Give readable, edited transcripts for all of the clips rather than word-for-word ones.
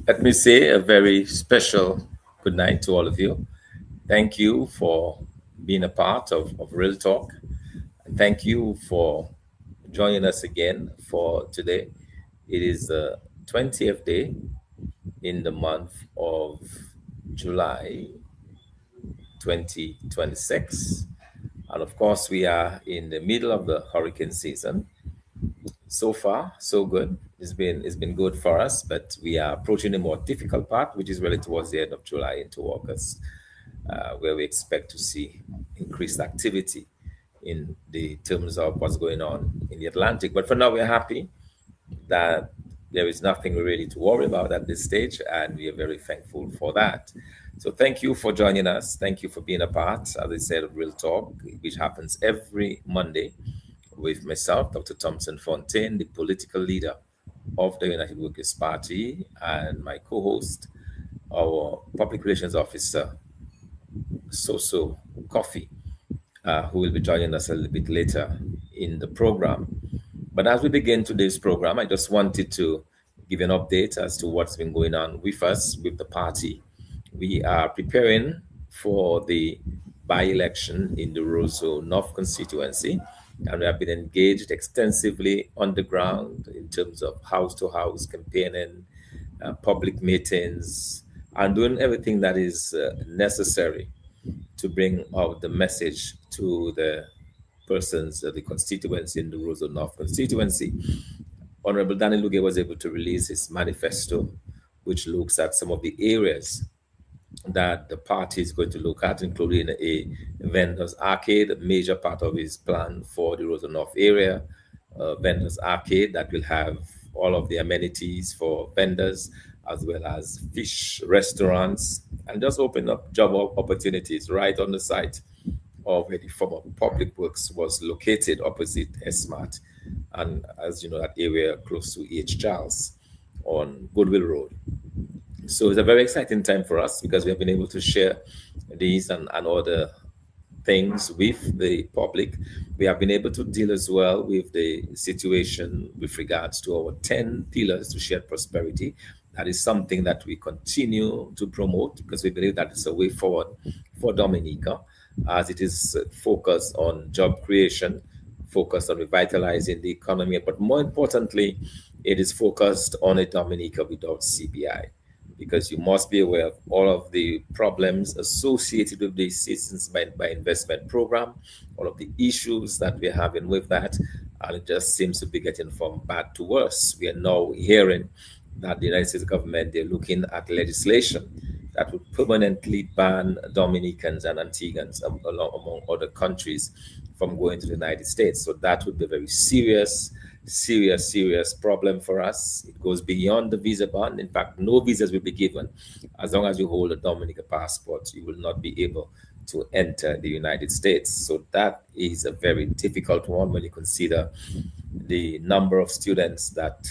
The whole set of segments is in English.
Let me say a very special good night to all of you. Thank you for being a part of Real Talk. And thank you for joining us again for today. It is the 20th day in the month of July 2026. And of course, we are in the middle of the hurricane season. So far, so good. It's been good for us, but we are approaching the more difficult part, which is really towards the end of July into August, where we expect to see increased activity in the terms of what's going on in the Atlantic. But for now, we're happy that there is nothing really to worry about at this stage, and we are very thankful for that. So, thank you for joining us. Thank you for being a part, as I said, of Real Talk, which happens every Monday with myself, Dr. Thompson Fontaine, the political leader of the United Workers' Party, and my co host, our public relations officer, Soso Cuffy, who will be joining us a little bit later in the program. But as we begin today's program, I just wanted to give an update as to what's been going on with us, with the party. We are preparing for the by-election in the Roseau North constituency, and we have been engaged extensively on the ground in terms of house-to-house campaigning, public meetings, and doing everything that is necessary to bring out the message to the persons of the constituency in the Roseau North constituency. Honorable Danny Luge was able to release his manifesto, which looks at some of the areas that the party is going to look at, including a vendors arcade, a major part of his plan for the Roseau North area, vendors arcade that will have all of the amenities for vendors, as well as fish restaurants, and just open up job opportunities right on the site of where the former public works was located opposite SMART. And as you know, that area close to H. Charles on Goodwill Road. So it's a very exciting time for us because we have been able to share these and other things with the public. We have been able to deal as well with the situation with regards to our 10 pillars to shared prosperity. That is something that we continue to promote because we believe that it's a way forward for Dominica, as it is focused on job creation, focused on revitalizing the economy, but more importantly, it is focused on a Dominica without CBI, because you must be aware of all of the problems associated with the Citizens by Investment Program, all of the issues that we're having with that, and it just seems to be getting from bad to worse. We are now hearing that the United States government, they're looking at legislation that would permanently ban Dominicans and Antiguans, among other countries, from going to the United States. So that would be a very serious problem for us. It goes beyond the visa ban. In fact, no visas will be given. As long as you hold a Dominican passport, you will not be able to enter the United States. So that is a very difficult one when you consider the number of students that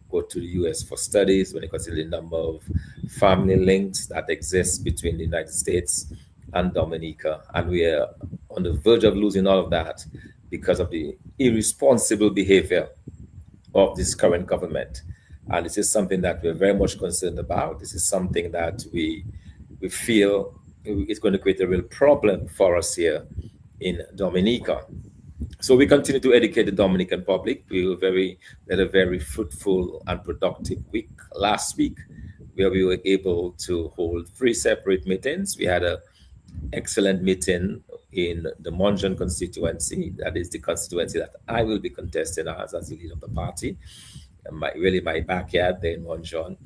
go to the US for studies, when you consider the number of family links that exist between the United States and Dominica. And we are on the verge of losing all of that because of the irresponsible behavior of this current government. And this is something that we're very much concerned about. This is something that we feel is going to create a real problem for us here in Dominica. So we continue to educate the Dominican public. We had a very fruitful and productive week last week, where we were able to hold three separate meetings. We had an excellent meeting in the Monjon constituency. That is the constituency that I will be contesting as the leader of the party. My backyard there in Monjon.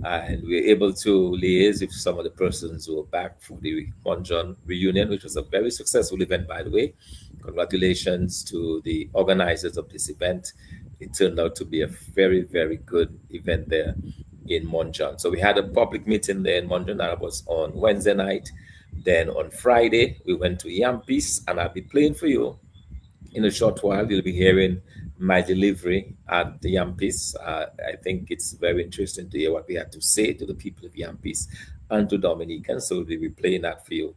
And we were able to liaise with some of the persons who were back for the Monjon reunion, which was a very successful event, by the way. Congratulations to the organizers of this event. It turned out to be a very good event there in Monjon. So we had a public meeting there in Monjon. That was on Wednesday night. Then on Friday, we went to Yampis, and I'll be playing for you in a short while. You'll be hearing my delivery at the Yampis. I think it's very interesting to hear what we had to say to the people of Yampis and to Dominicans. So we'll be playing that for you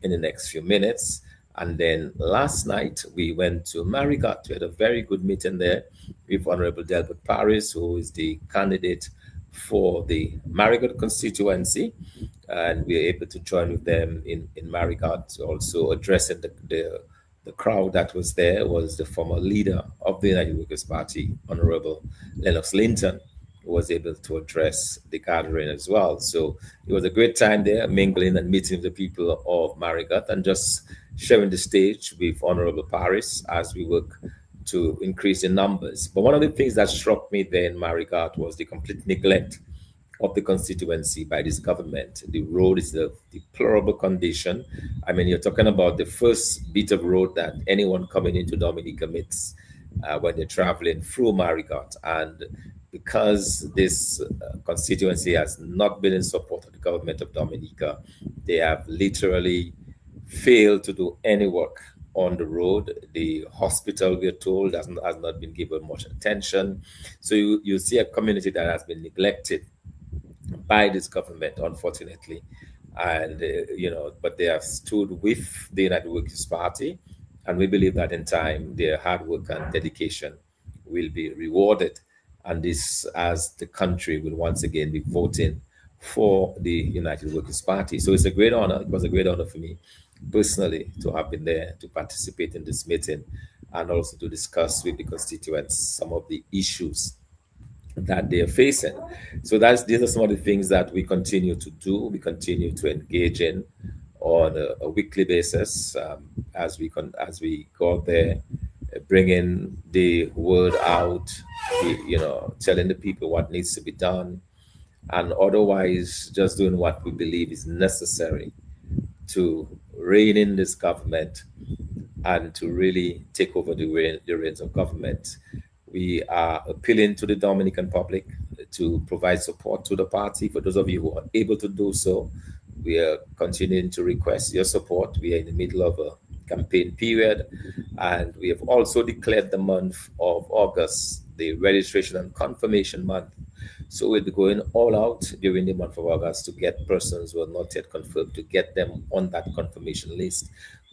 in the next few minutes. And then last night, we went to Marigot. We had a very good meeting there with Honorable Delbert Paris, who is the candidate for the Marigot constituency, and we are able to join with them in Marigot. Also addressing the crowd that was there was the former leader of the United Workers' Party, Honorable Lennox Linton, who was able to address the gathering as well. So it was a great time there, mingling and meeting the people of Marigot and just sharing the stage with Honorable Paris as we work to increase in numbers. But one of the things that struck me there in Marigot was the complete neglect of the constituency by this government. The road is a deplorable condition. I mean, you're talking about the first bit of road that anyone coming into Dominica meets when they're traveling through Marigot. And because this constituency has not been in support of the government of Dominica, they have literally failed to do any work on the road. The hospital, we're told, has not been given much attention. So you see a community that has been neglected by this government, unfortunately. And, but they have stood with the United Workers' Party. And we believe that in time, their hard work and dedication will be rewarded. And this, as the country will once again be voting for the United Workers' Party. So it's a great honor. It was a great honor for me personally to have been there to participate in this meeting and also to discuss with the constituents some of the issues that they are facing. So these are some of the things that we continue to do. We continue to engage in on a weekly basis as we go out there, bringing the word out, telling the people what needs to be done, and otherwise just doing what we believe is necessary to rein in this government and to really take over the reins of government. We are appealing to the Dominican public to provide support to the party. For those of you who are able to do so, we are continuing to request your support. We are in the middle of a campaign period, and we have also declared the month of August the registration and confirmation month. So we'll be going all out during the month of August to get persons who are not yet confirmed, to get them on that confirmation list.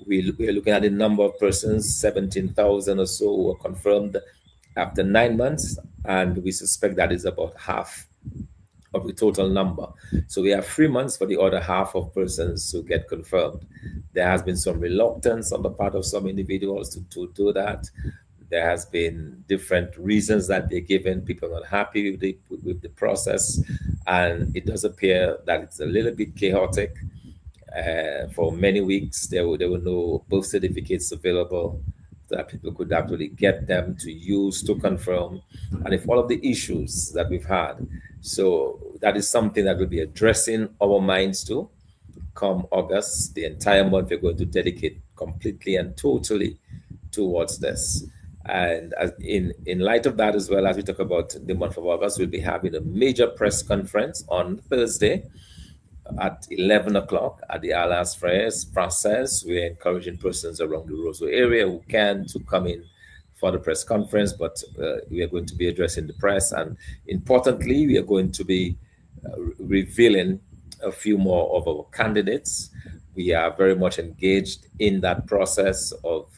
We are looking at the number of persons, 17,000 or so, who are confirmed after 9 months, and we suspect that is about half of the total number. So we have 3 months for the other half of persons to get confirmed. There has been some reluctance on the part of some individuals to do that. There has been different reasons that they're given. People are not happy with the process, and it does appear that it's a little bit chaotic. For many weeks, there were no birth certificates available that people could actually get them to use to confirm, and if all of the issues that we've had. So that is something that we'll be addressing our minds to come August. The entire month we're going to dedicate completely and totally towards this. And in light of that, as well, as we talk about the month of August, we'll be having a major press conference on Thursday at 11 o'clock at the Alas Frères process. We're encouraging persons around the Roseau area who can to come in for the press conference, but we are going to be addressing the press. And importantly, we are going to be revealing a few more of our candidates. We are very much engaged in that process of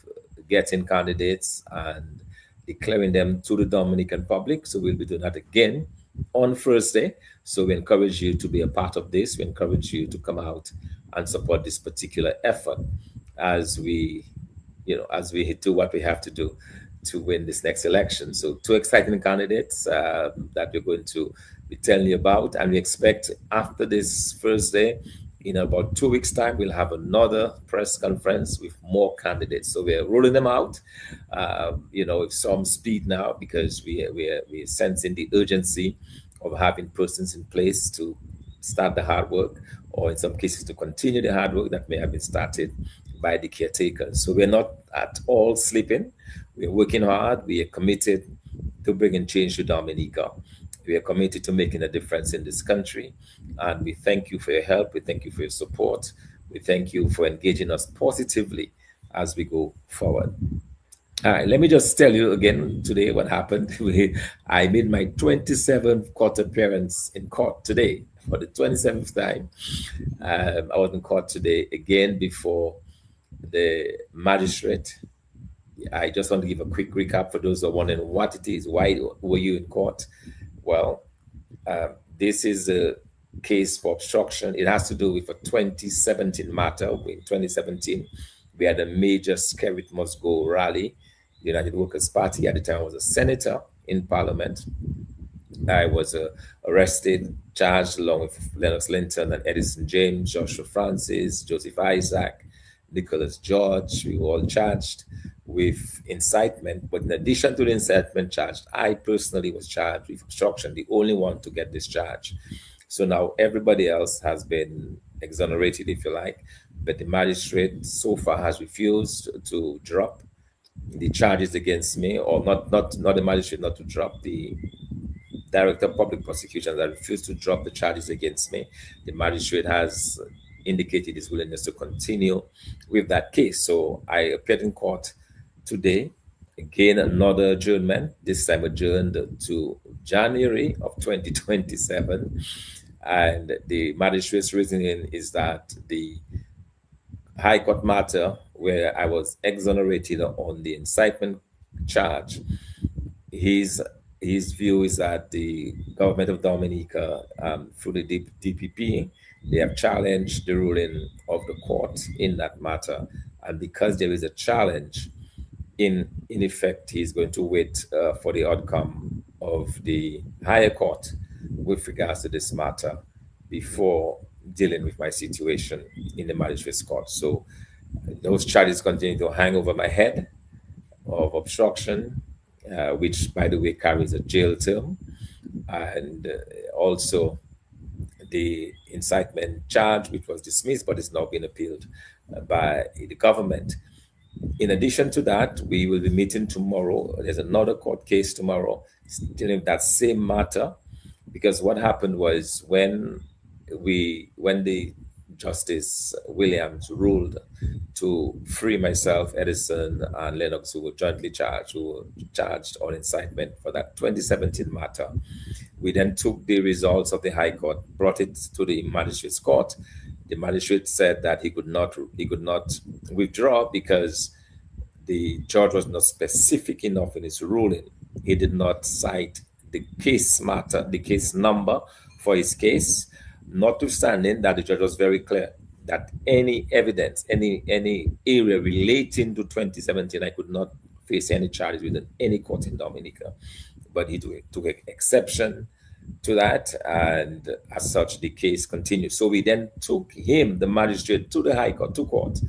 getting candidates and declaring them to the Dominican public. So we'll be doing that again on Thursday. So we encourage you to be a part of this. We encourage you to come out and support this particular effort as we do what we have to do to win this next election. So 2 exciting candidates that we're going to be telling you about. And we expect after this Thursday, in about 2 weeks' time, we'll have another press conference with more candidates. So we're rolling them out, with some speed now, because we're sensing the urgency of having persons in place to start the hard work, or in some cases to continue the hard work that may have been started by the caretakers. So we're not at all sleeping. We're working hard. We are committed to bringing change to Dominica. We are committed to making a difference in this country. And we thank you for your help. We thank you for your support. We thank you for engaging us positively as we go forward. All right, let me just tell you again today what happened. I made my 27th court appearance in court today for the 27th time. I was in court today again before the magistrate. I just want to give a quick recap for those who are wondering what it is. Why were you in court? Well, This is a case for obstruction. It has to do with a 2017 matter. In 2017, we had a major Scare It Must Go rally. The United Workers' Party at the time was a senator in parliament. I was arrested, charged along with Lennox Linton and Edison James, Joshua Francis, Joseph Isaac, Nicholas George. We were all charged with incitement. But in addition to the incitement charge, I personally was charged with obstruction, the only one to get this charge. So now everybody else has been exonerated, if you like, but the magistrate so far has refused to drop the charges against me, or not the magistrate, not to drop the Director of Public Prosecutions that refused to drop the charges against me. The magistrate has indicated his willingness to continue with that case. So I appeared in court today. Again, another adjournment, this time adjourned to January of 2027. And the magistrate's reasoning is that the High Court matter where I was exonerated on the incitement charge, his his view is that the government of Dominica, through the DPP, they have challenged the ruling of the court in that matter, and because there is a challenge, in effect, he's going to wait for the outcome of the higher court with regards to this matter before dealing with my situation in the magistrate's court. So those charges continue to hang over my head of obstruction, which, by the way, carries a jail term, and also the incitement charge, which was dismissed but is now being appealed by the government. In addition to that, we will be meeting tomorrow. There's another court case tomorrow dealing with that same matter, because what happened was when the Justice Williams ruled to free myself, Edison, and Lennox, who were jointly charged, who were charged on incitement for that 2017 matter. We then took the results of the High Court, brought it to the Magistrate's Court. The magistrate said that he could not withdraw because the judge was not specific enough in his ruling. He did not cite the case matter, the case number for his case, notwithstanding that the judge was very clear that any evidence, any area relating to 2017, I could not face any charges within any court in Dominica. But he took exception to that, and as such, the case continued. So we then took him, the magistrate, to the High Court, to court.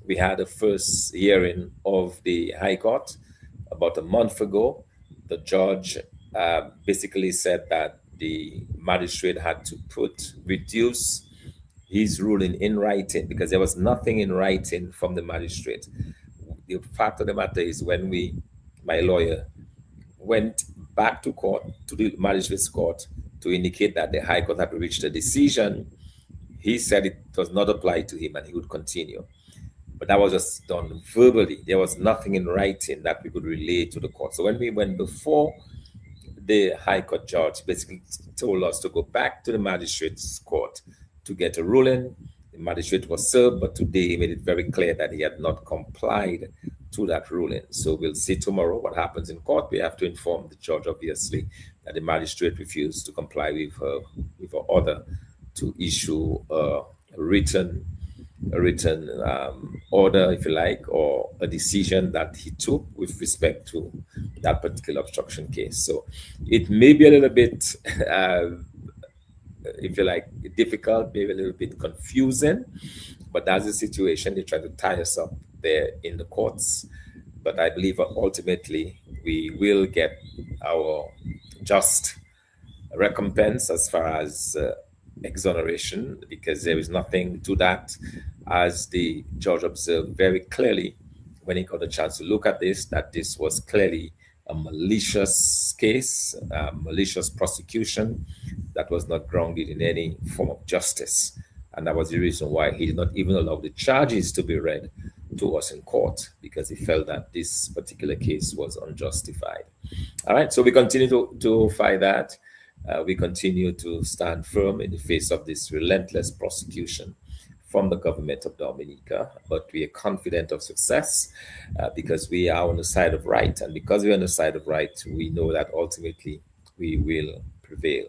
We had the first hearing of the High Court about a month ago. The judge basically said that the magistrate had to reduce his ruling in writing because there was nothing in writing from the magistrate. The fact of the matter is, when my lawyer went back to court, to the magistrate's court, to indicate that the High Court had reached a decision, he said it does not apply to him and he would continue. But that was just done verbally. There was nothing in writing that we could relay to the court. So when we went before the High Court judge, basically told us to go back to the magistrate's court to get a ruling. The magistrate was served, but today he made it very clear that he had not complied to that ruling. So we'll see tomorrow what happens in court. We have to inform the judge, obviously, that the magistrate refused to comply with her order to issue a written order, if you like, or a decision that he took with respect to that particular obstruction case. So it may be a little bit, if you like, difficult, maybe a little bit confusing, but that's the situation. They try to tie us up there in the courts. But I believe ultimately we will get our just recompense as far as exoneration, because there is nothing to that, as the judge observed very clearly when he got a chance to look at this, that this was clearly a malicious case, malicious prosecution that was not grounded in any form of justice. And that was the reason why he did not even allow the charges to be read to us in court, because he felt that this particular case was unjustified. All right, so we continue to fight that. We continue to stand firm in the face of this relentless prosecution from the government of Dominica, but we are confident of success because we are on the side of right. And because we're on the side of right, we know that ultimately we will prevail.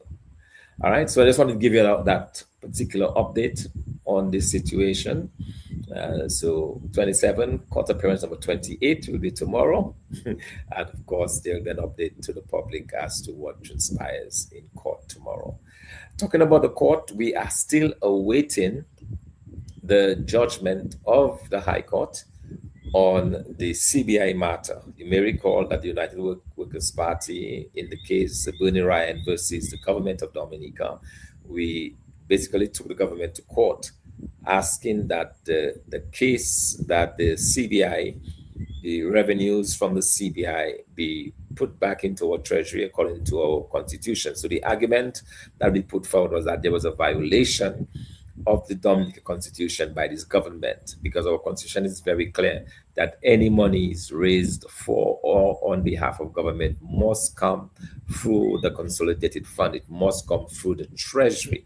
All right, so I just wanted to give you that particular update on this situation. So 27, court appearance number 28 will be tomorrow. And of course, they'll then update to the public as to what transpires in court tomorrow. Talking about the court, we are still awaiting the judgment of the High Court on the CBI matter. You may recall that the United Workers' Party, in the case of Bernie Ryan versus the government of Dominica, we basically took the government to court asking that the case that the CBI, the revenues from the CBI, be put back into our treasury according to our constitution. So the argument that we put forward was that there was a violation of the Dominican constitution by this government, because our constitution is very clear that any monies raised for or on behalf of government must come through the consolidated fund. It must come through the treasury.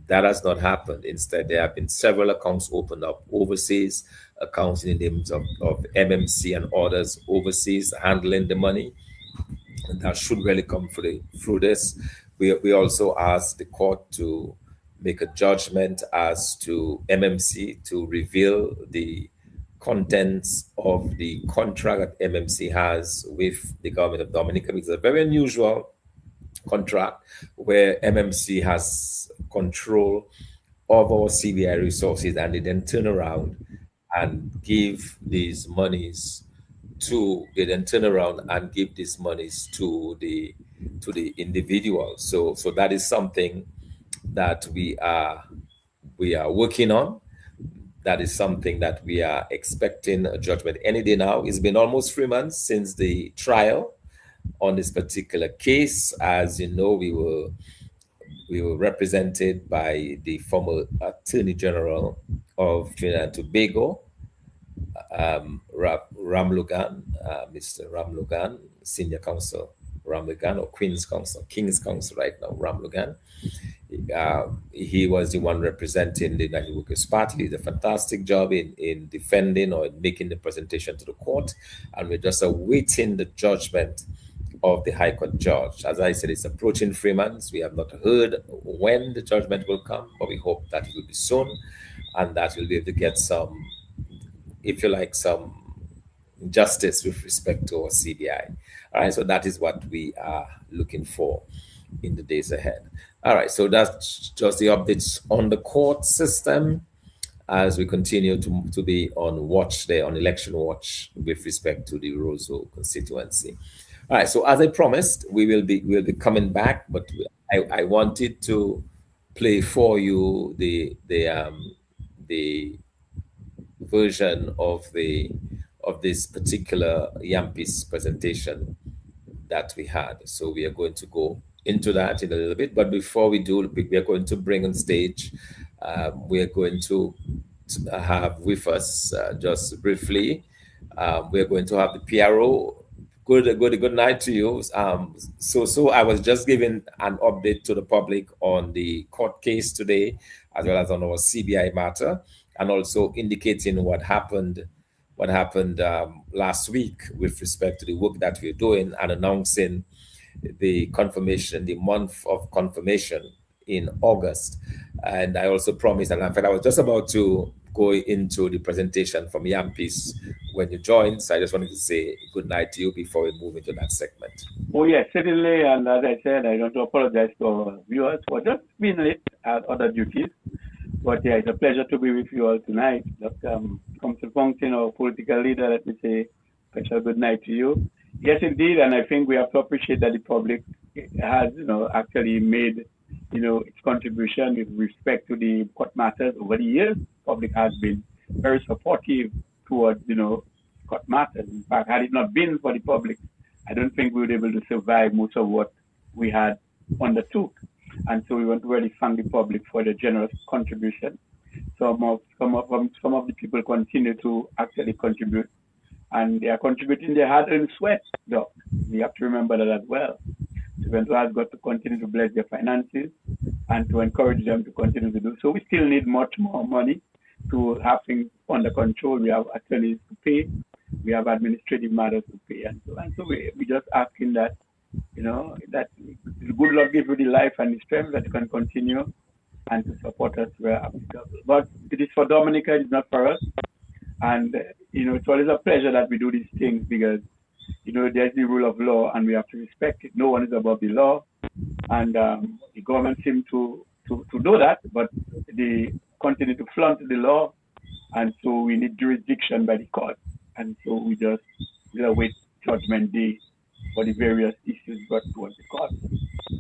That has not happened. Instead, there have been several accounts opened up overseas, accounts in the names of MMC and others overseas handling the money. And that should really come through this. We also asked the court to make a judgment as to MMC to reveal the contents of the contract that MMC has with the government of Dominica. It's a very unusual contract where MMC has control of our CBI resources, and they then turn around and give these monies they then turn around and give these monies to the individual. So that is something that we are working on. That is something that we are expecting a judgment any day now. It's been almost 3 months since the trial on this particular case. As you know, we were represented by the former Attorney General of Trinidad and Tobago, Ramlugan, Mr. Ramlugan, Senior Counsel Ramlugan, or King's Counsel right now, Ramlugan. He was the one representing the United Workers' Party. He did a fantastic job in defending or in making the presentation to the court, and we're just awaiting the judgment of the High Court judge. As I said, it's approaching 3 months. We have not heard when the judgment will come, but we hope that it will be soon, and that we'll be able to get some, if you like, some justice with respect to our CBI. All right, so that is what we are looking for in the days ahead. All right, so that's just the updates on the court system as we continue to be on watch there, on election watch with respect to the Roseau constituency. All right, so as I promised, we'll be coming back, but I wanted to play for you the version of this particular Yampis presentation that we had. So we are going to go into that in a little bit, but before we do, we are going to bring on stage. We are going to have with us just briefly. We are going to have the PRO. Good night to you. So I was just giving an update to the public on the court case today, as well as on our CBI matter, and also indicating what happened last week with respect to the work that we're doing, and announcing the confirmation, the month of confirmation in August. And I also promised, and in fact, I was just about to go into the presentation from Yampis when you joined. So I just wanted to say good night to you before we move into that segment. Oh, yes, certainly. And as I said, I want to apologize to our viewers for just being late at other duties. But yeah, it's a pleasure to be with you all tonight. Just come to Fontaine, our political leader, let me say special good night to you. Yes, indeed, and I think we have to appreciate that the public has, actually made, its contribution with respect to the court matters over the years. The public has been very supportive towards, court matters. In fact, had it not been for the public, I don't think we would be able to survive most of what we had undertook. And so we want to really thank the public for the generous contribution. Some of the people continue to actually contribute, and they are contributing their hard-earned sweat, though. We have to remember that as well. So we want to ask God to continue to bless their finances and to encourage them to continue to do so. We still need much more money to have things under control. We have attorneys to pay. We have administrative matters to pay. And so we're just asking that that the good Lord give you the life and the strength that you can continue and to support us where applicable. But it is for Dominica, it's not for us. And, it's always a pleasure that we do these things because, there's the rule of law and we have to respect it. No one is above the law. And the government seems to know that, but they continue to flaunt the law. And so we need jurisdiction by the court. And so we just wait judgment day for the various issues brought towards the court.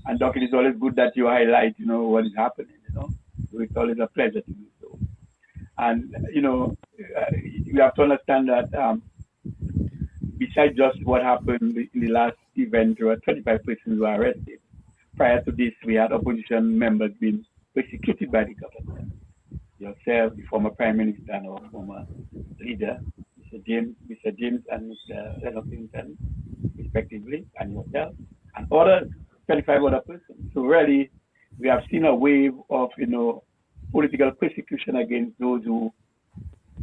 And Doc, it is always good that you highlight, what is happening, So it's always a pleasure to do so. And, we have to understand that besides just what happened in the last event, there were 25 persons were arrested. Prior to this, we had opposition members being persecuted by the government. Yourself, the former Prime Minister and our former leader, Mr. James and Mr. Clinton, respectively, and yourself, and other 25 other persons. So really, we have seen a wave of, political persecution against those who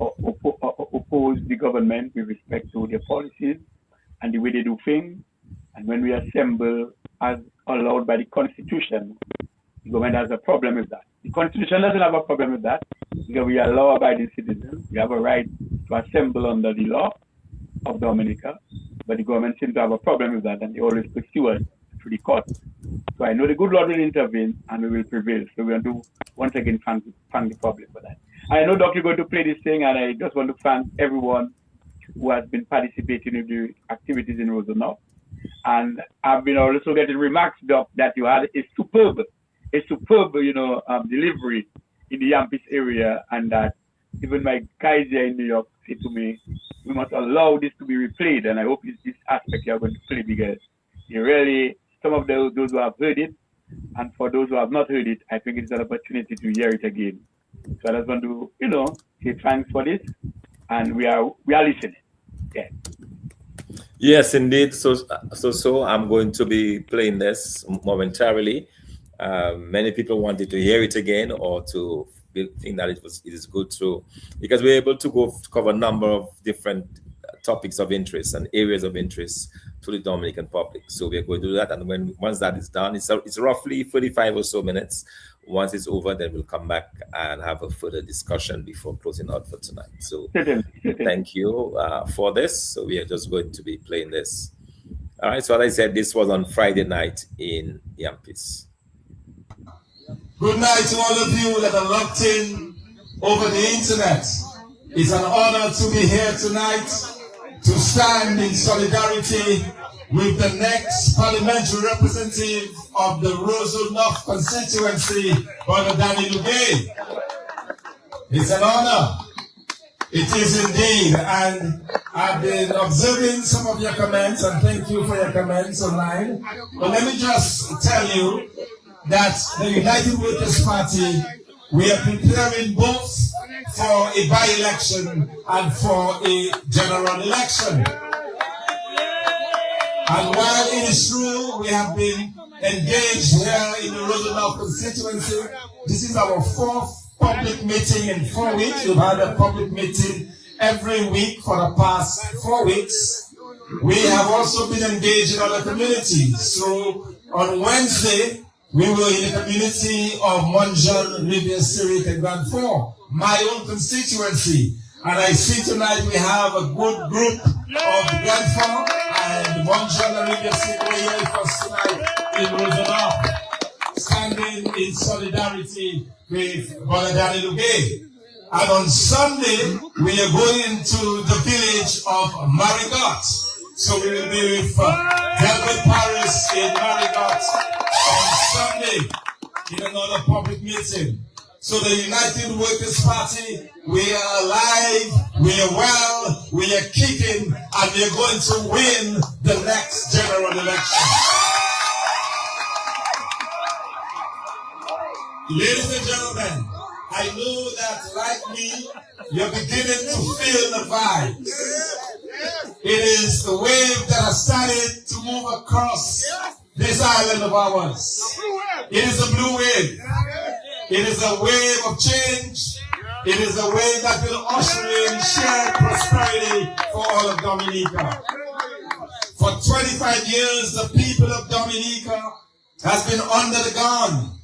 oppose the government with respect to their policies and the way they do things. And when we assemble as allowed by the Constitution, the government has a problem with that. The Constitution doesn't have a problem with that because we are law-abiding citizens. We have a right to assemble under the law of Dominica, but the government seems to have a problem with that and they always pursue us through the court. So I know the good Lord will intervene and we will prevail. So we want to once again thank the public for that. I know, Doc, you're going to play this thing, and I just want to thank everyone who has been participating in the activities in Rosenau. And I've been also getting remarks, Doc, that you had a superb, delivery in the Yampis area, and that even my guys here in New York say to me, we must allow this to be replayed, and I hope it's this aspect you're going to play because you really, some of those who have heard it, and for those who have not heard it, I think it's an opportunity to hear it again. So I just want to, say thanks for this, and we are listening. Yeah. Yes, indeed. So I'm going to be playing this momentarily. Many people wanted to hear it again or to think that it is good to, because we're able to cover a number of different topics of interest and areas of interest to the Dominican public. So we're going to do that, and once that is done, it's roughly 35 or so minutes. Once it's over, then we'll come back and have a further discussion before closing out for tonight. So thank you for this. So we are just going to be playing this. All right. So as I said, this was on Friday night in Yampis. Good night to all of you that are locked in over the internet. It's an honor to be here tonight to stand in solidarity with the next parliamentary representative of the Rosenau constituency, Brother Danny Lugay. It's an honor. It is indeed. And I've been observing some of your comments, and thank you for your comments online. But let me just tell you that the United Workers' Party, we are preparing both for a by-election and for a general election. And while it is true we have been engaged here in the Rosenau constituency, this is our fourth public meeting in 4 weeks. We've had a public meeting every week for the past 4 weeks. We have also been engaged in other communities. So on Wednesday, we were in the community of Monjan, Rivière, Syriac, and Grand Fort, my own constituency. And I see tonight we have a good group of Grand Fort and Monjan and Rivière Syriac here with us tonight in Rosenau, standing in solidarity with Brother Danny Lugay. And on Sunday, we are going to the village of Marigot. So we will be with Delbert Paris in Marigot on Sunday in another public meeting. So the United Workers' Party, we are alive, we are well, we are kicking, and we are going to win the next general election. Ladies and gentlemen, I know that like me, you're beginning to feel the vibes. It is the wave that has started to move across this island of ours. It is a blue wave. It is a wave of change. It is a wave that will usher in shared prosperity for all of Dominica. For 25 years, the people of Dominica has been under the gun.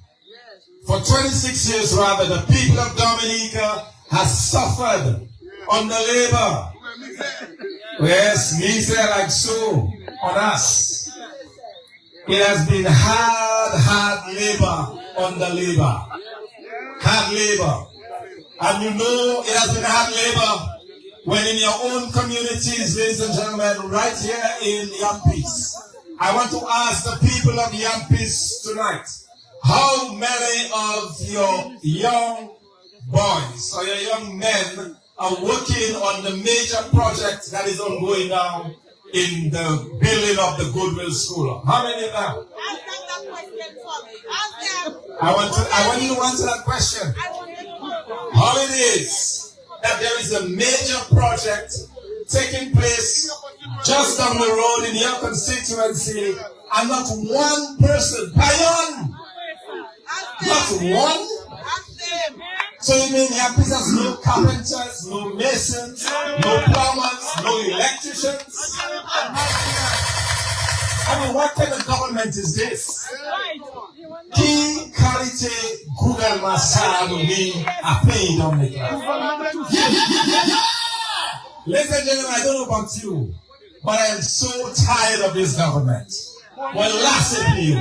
For 26 years, rather, the people of Dominica has suffered under labor. Yes, me say like so on us. It has been hard labor under labor. Hard labor. And you know it has been hard labor when in your own communities, ladies and gentlemen, right here in Yampis. I want to ask the people of Yampis tonight, how many of your young boys or your young men are working on the major project that is ongoing now in the building of the Goodwill School? How many of them? I want you to answer that question. How it is that there is a major project taking place just down the road in your constituency and not one person, not one. So you mean Yampis has no carpenters, no masons, no plumbers, no electricians? I mean, what kind of government is this? Qui qualité Google Massado me a paid on the Ladies and gentlemen, I don't know about you, but I am so tired of this government. Well, last you.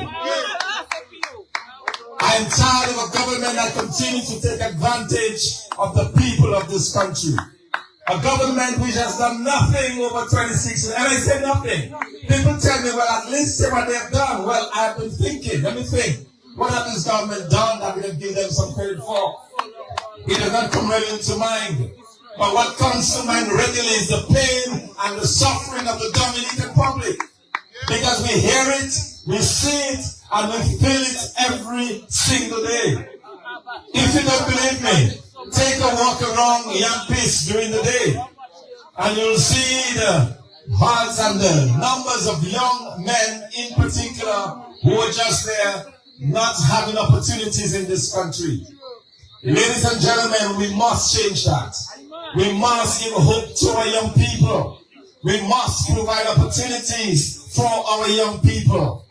I am tired of a government that continues to take advantage of the people of this country. A government which has done nothing over 26 years. And I say nothing. People tell me, well, at least say what they have done. Well, I have been thinking. Let me think. What has this government done that we can give them some credit for? It does not come readily to mind. But what comes to mind readily is the pain and the suffering of the Dominican public. Because we hear it, we see it, and we feel it every single day. If you don't believe me, take a walk around Yampis during the day, and you'll see the hearts and the numbers of young men in particular who are just there not having opportunities in this country. Ladies and gentlemen, we must change that. We must give hope to our young people. We must provide opportunities for our young people.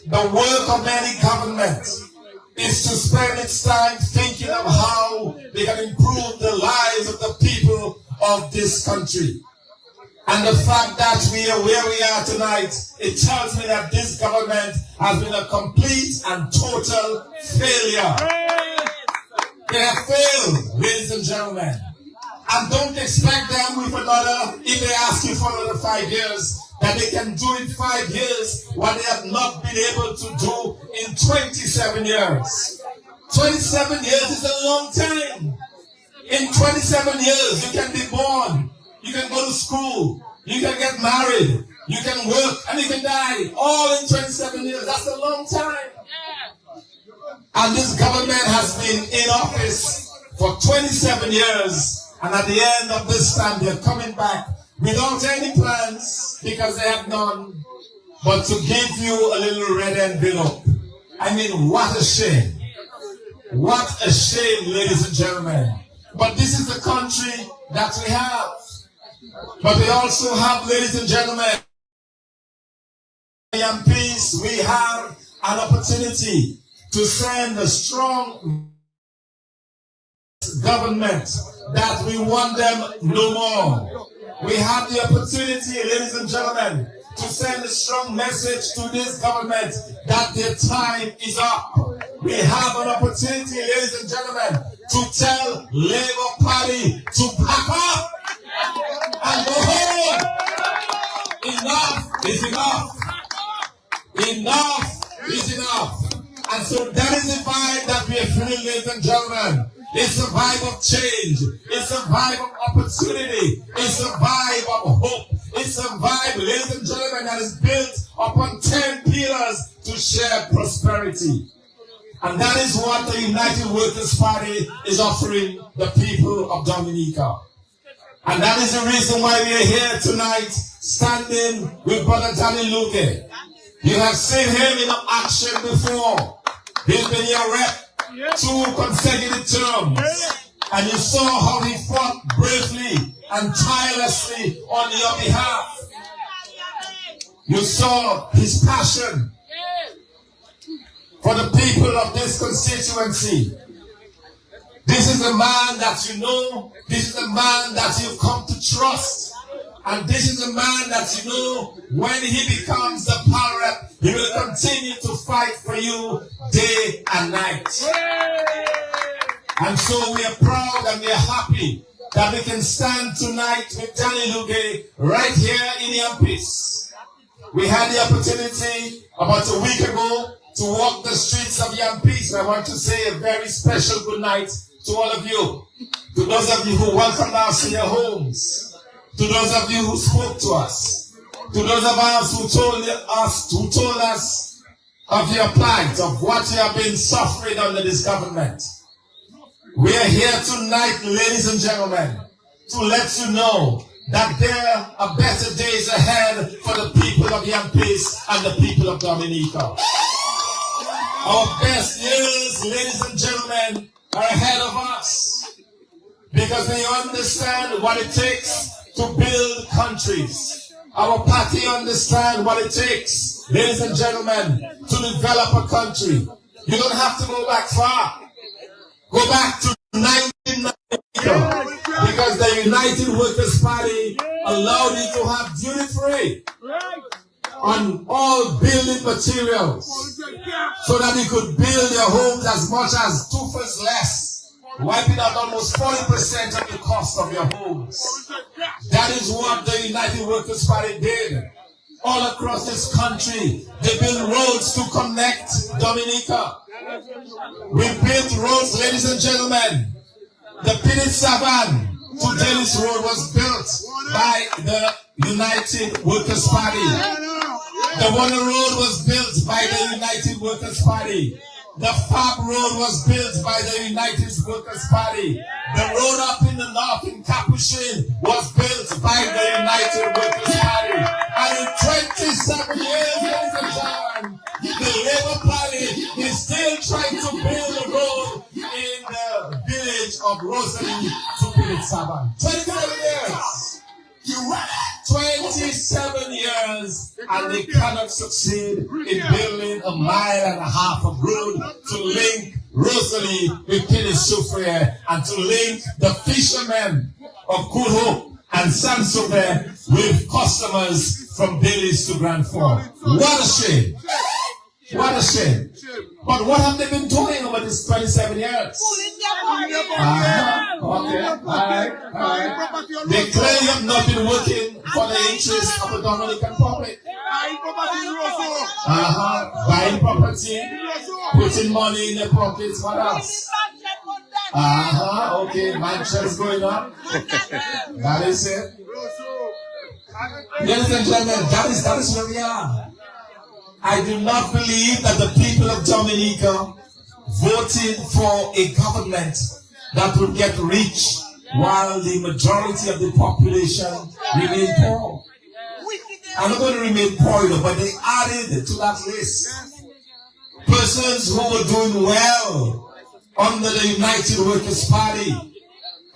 The work of any government is to spend its time thinking of how they can improve the lives of the people of this country. And the fact that we are where we are tonight, it tells me that this government has been a complete and total failure. They have failed, ladies and gentlemen. And don't expect them with another, if they ask you for another 5 years, that they can do in 5 years what they have not been able to do in 27 years. 27 years is a long time. In 27 years, you can be born, you can go to school, you can get married, you can work, and you can die. All in 27 years. That's a long time. And this government has been in office for 27 years. And at the end of this time, they're coming back without any plans, because they have none, but to give you a little red envelope. I mean, what a shame. What a shame, ladies and gentlemen. But this is the country that we have. But we also have, ladies and gentlemen, in peace, we have an opportunity to send a strong government that we want them no more. We have the opportunity, ladies and gentlemen, to send a strong message to this government that their time is up. We have an opportunity, ladies and gentlemen, to tell Labour Party to pack up and go home. Enough is enough. Enough is enough. And so that is the vibe that we are feeling, ladies and gentlemen. It's a vibe of change. It's a vibe of opportunity. It's a vibe of hope. It's a vibe, ladies and gentlemen, that is built upon 10 pillars to share prosperity. And that is what the United Workers' Party is offering the people of Dominica. And that is the reason why we are here tonight, standing with Brother Danny Luque. You have seen him in action before. He's been your rep 2 consecutive terms, and you saw how he fought bravely and tirelessly on your behalf. You saw his passion for the people of this constituency. This is a man that you know. This is a man that you've come to trust. And this is a man that you know, when he becomes the power rep, he will continue to fight for you day and night. And so we are proud and we are happy that we can stand tonight with Danny Luge right here in Yampis. We had the opportunity about a week ago to walk the streets of Yampis. I want to say a very special good night to all of you. To those of you who welcomed us in your homes. To those of you who spoke to us. To those of us who told us of your plight, of what you have been suffering under this government. We are here tonight, ladies and gentlemen, to let you know that there are better days ahead for the people of Yampis and the people of Dominica. Our best years, ladies and gentlemen, are ahead of us because we understand what it takes to build countries. Our party understands what it takes, ladies and gentlemen, to develop a country. You don't have to go back far. Go back to 1990 because the United Workers' Party allowed you to have duty-free on all building materials so that you could build your homes as much as 2% less, wiping out almost 40% of the cost of your homes. That is what the United Workers' Party did. All across this country, they built roads to connect Dominica. We built roads, ladies and gentlemen. The Pinit Savan to Delis Road was built by the United Workers' Party. The Warner Road was built by the United Workers' Party. The Fab Road was built by the United Workers' Party. The road up in the north in Capuchin was built by the United Workers' Party. And in 27 years, ladies and gentlemen, the Labour Party is still trying to build a road in the village of Rosalie to Pinit Saban. 27 years. You ready? 27 years, and they cannot succeed in building 1.5 miles of road to link Rosalie with Pinit Soufriere and to link the fishermen of Good Hope and Saint-Sauveur with customers from Delis to Grand Fort. What a shame. What a shame. But what have they been doing over these 27 years? Okay, all right. They clearly have not been working for the interest of the Dominican public. Buying property, putting money in their pockets, what else? Okay, mansions going on. That is it. Ladies and gentlemen, that is where we are. I do not believe that the people of Dominica voted for a government that would get rich while the majority of the population remain poor. I'm not going to remain poor, but they added to that list persons who were doing well under the United Workers' Party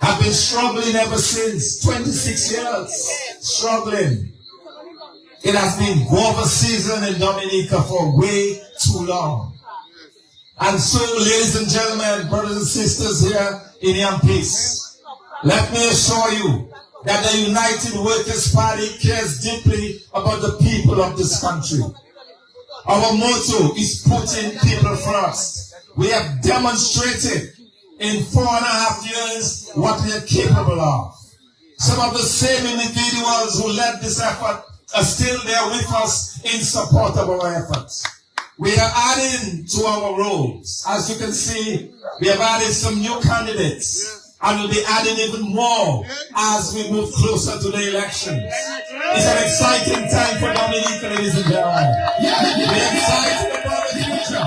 have been struggling ever since. 26 years struggling. It has been guava season in Dominica for way too long. And so, ladies and gentlemen, brothers and sisters here in Yampis, let me assure you that the United Workers' Party cares deeply about the people of this country. Our motto is putting people first. We have demonstrated in 4.5 years what we are capable of. Some of the same individuals who led this effort are still there with us in support of our efforts. We are adding to our roles. As you can see, we have added some new candidates, and we'll be adding even more as we move closer to the elections. It's an exciting time for Dominica, ladies and gentlemen. We're excited about the future,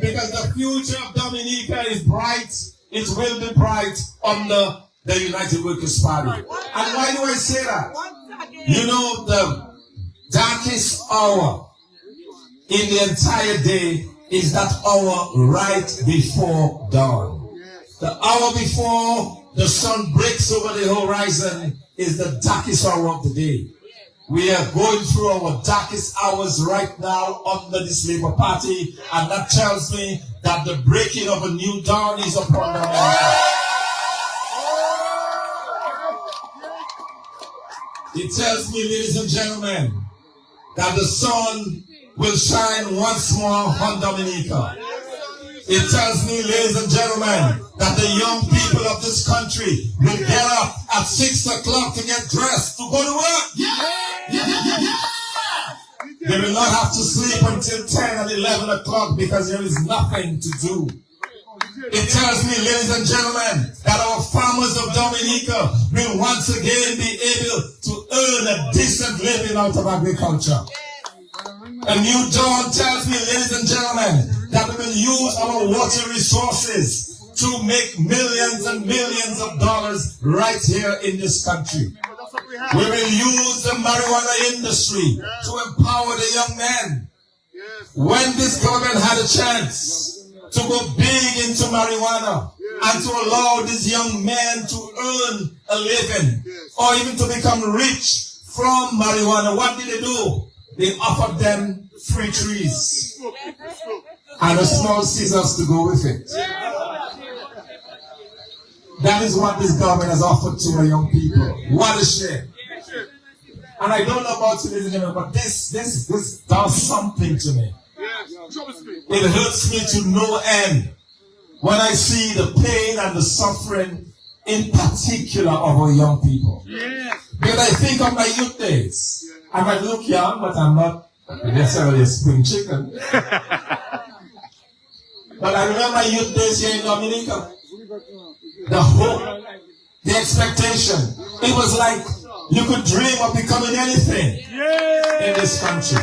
because the future of Dominica is bright. It will be bright under the United Workers' Party. And why do I say that? You know, the darkest hour in the entire day is that hour right before dawn. The hour before the sun breaks over the horizon is the darkest hour of the day. We are going through our darkest hours right now under this Labour Party, and that tells me that the breaking of a new dawn is upon Dominica. It tells me, ladies and gentlemen, that the sun will shine once more on Dominica. It tells me, ladies and gentlemen, that the young people of this country will get up at 6 o'clock to get dressed to go to work. They will not have to sleep until 10 and 11 o'clock because there is nothing to do. It tells me, ladies and gentlemen, that our farmers of Dominica will once again be able to earn a decent living out of agriculture. A new dawn tells me, ladies and gentlemen, that we will use our water resources to make millions and millions of dollars right here in this country. We will use the marijuana industry to empower the young men. When this government had a chance to go big into marijuana and to allow these young men to earn a living or even to become rich from marijuana, what did they do? They offered them free trees and a small scissors to go with it. That is what this government has offered to our young people. What a shame. And I don't know about you, ladies and gentlemen, but this does something to me. It hurts me to no end when I see the pain and the suffering, in particular, of our young people. Because I think of my youth days. I might look young, but I'm not necessarily a spring chicken. But I remember my youth days here in Dominica. The hope, the expectation. It was like you could dream of becoming anything in this country.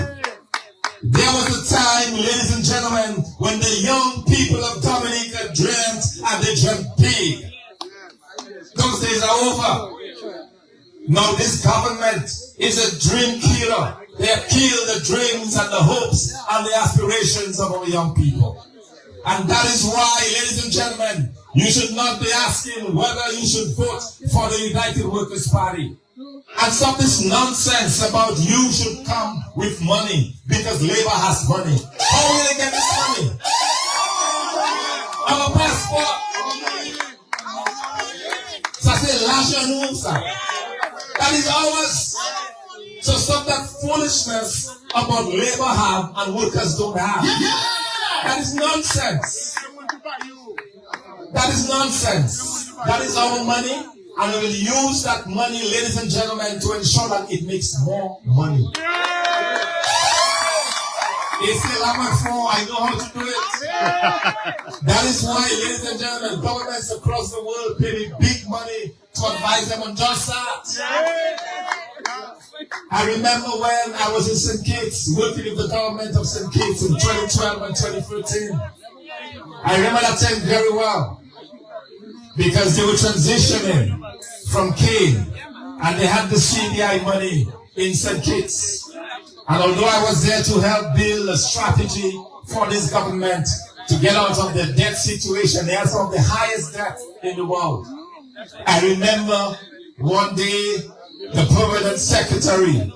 There was a time, ladies and gentlemen, when the young people of Dominica dreamt, and they dreamt big. Those days are over. Now this government is a dream killer. They have killed the dreams and the hopes and the aspirations of our young people. And that is why, ladies and gentlemen, you should not be asking whether you should vote for the United Workers' Party. And stop this nonsense about you should come with money because Labour has money. How will they get this money? Our passport. Ça c'est l'argent nous, ça. That is ours. So stop that foolishness about Labour have and workers don't have. That is nonsense. That is nonsense. That is our money. And we will use that money, ladies and gentlemen, to ensure that it makes more money. It's still on my phone. I know how to do it. That is why, ladies and gentlemen, governments across the world pay me big money to advise them on just that. I remember when I was in St. Kitts, working with the government of St. Kitts in 2012 and 2013. I remember that time very well. Because they were transitioning from Cane, and they had the CDI money in St. Kitts. And although I was there to help build a strategy for this government to get out of the debt situation, they had some of the highest debt in the world. I remember one day the permanent secretary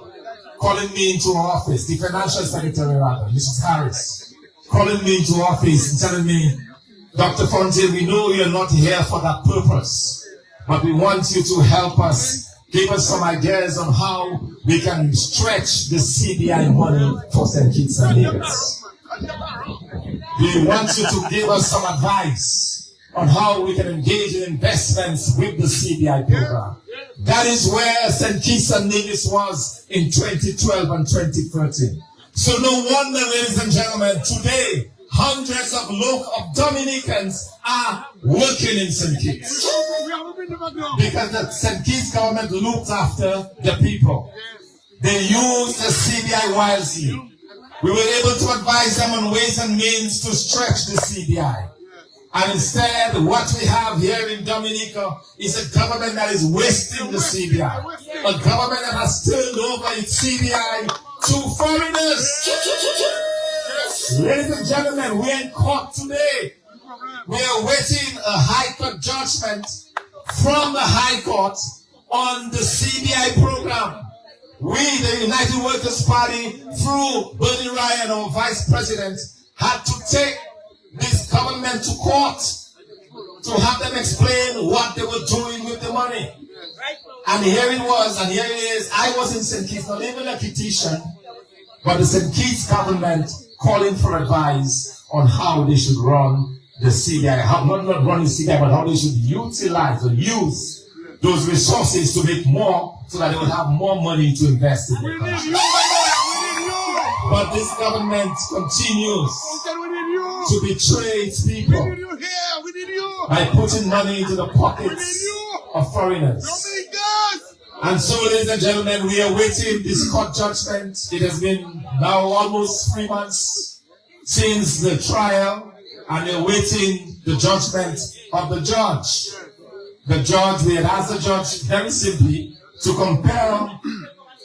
calling me into her office, the financial secretary rather, Mrs. Harris, calling me into office and telling me, Dr. Fontaine, we know you're not here for that purpose, but we want you to help us, give us some ideas on how we can stretch the CBI money for St. Kitts and Nevis. We want you to give us some advice on how we can engage in investments with the CBI program. That is where St. Kitts and Nevis was in 2012 and 2013. So no wonder, ladies and gentlemen, today, hundreds of Dominicans are working in St. Kitts. Because the St. Kitts government looked after the people. They used the CBI wisely. We were able to advise them on ways and means to stretch the CBI. And instead, what we have here in Dominica is a government that is wasting the CBI. A government that has turned over its CBI to foreigners. Ladies and gentlemen, we are in court today. We are waiting a High Court judgment from the High Court on the CBI program. we, the United Workers' Party, through Bernie Ryan, our vice president, had to take this government to court to have them explain what they were doing with the money. And here it was, and here it is. I was in St. Kitts, not even a Kittitian, but the St. Kitts government calling for advice on how they should run the CBI. Not run the CBI, but how they should utilize or use those resources to make more so that they will have more money to invest in the country. But this government continues to betray its people by putting money into the pockets of foreigners. And so, ladies and gentlemen, we are waiting this court judgment. It has been now almost 3 months since the trial, and we're waiting the judgment of the judge. The judge, we had asked the judge very simply to compel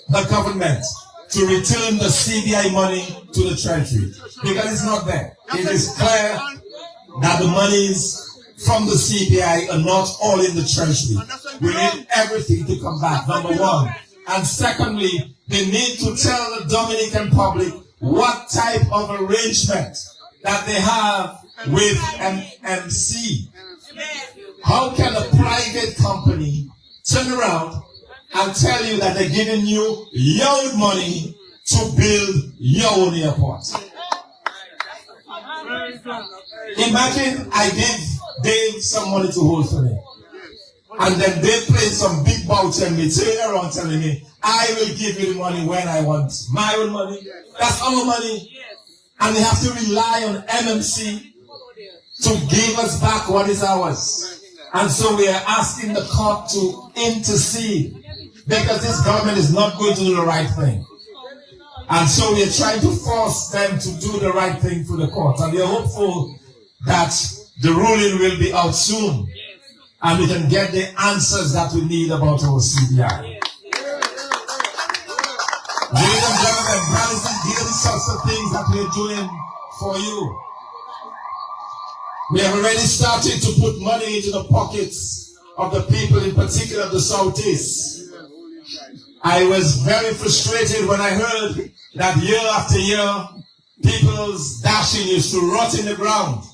the government to return the CBI money to the treasury, because it's not there. It is clear that the monies from the CBI are not all in the treasury. We need everything to come back, number one. And secondly, they need to tell the Dominican public what type of arrangement that they have with MMC. How can a private company turn around and tell you that they're giving you your money to build your own airport? Imagine I give Dave some money to hold for me, and then they play some big voucher and me turn around telling me, I will give you the money when I want my own money. That's our money. And we have to rely on MMC to give us back what is ours. And so we are asking the court to intercede, because this government is not going to do the right thing. And so we are trying to force them to do the right thing through the court. And we are hopeful that the ruling will be out soon, and we can get the answers that we need about our CBI. Ladies and gentlemen, brothers and these sorts of things that we're doing for you. We have already started to put money into the pockets of the people, in particular the Southeast. I was very frustrated when I heard that year after year, people's dashing used to rot in the ground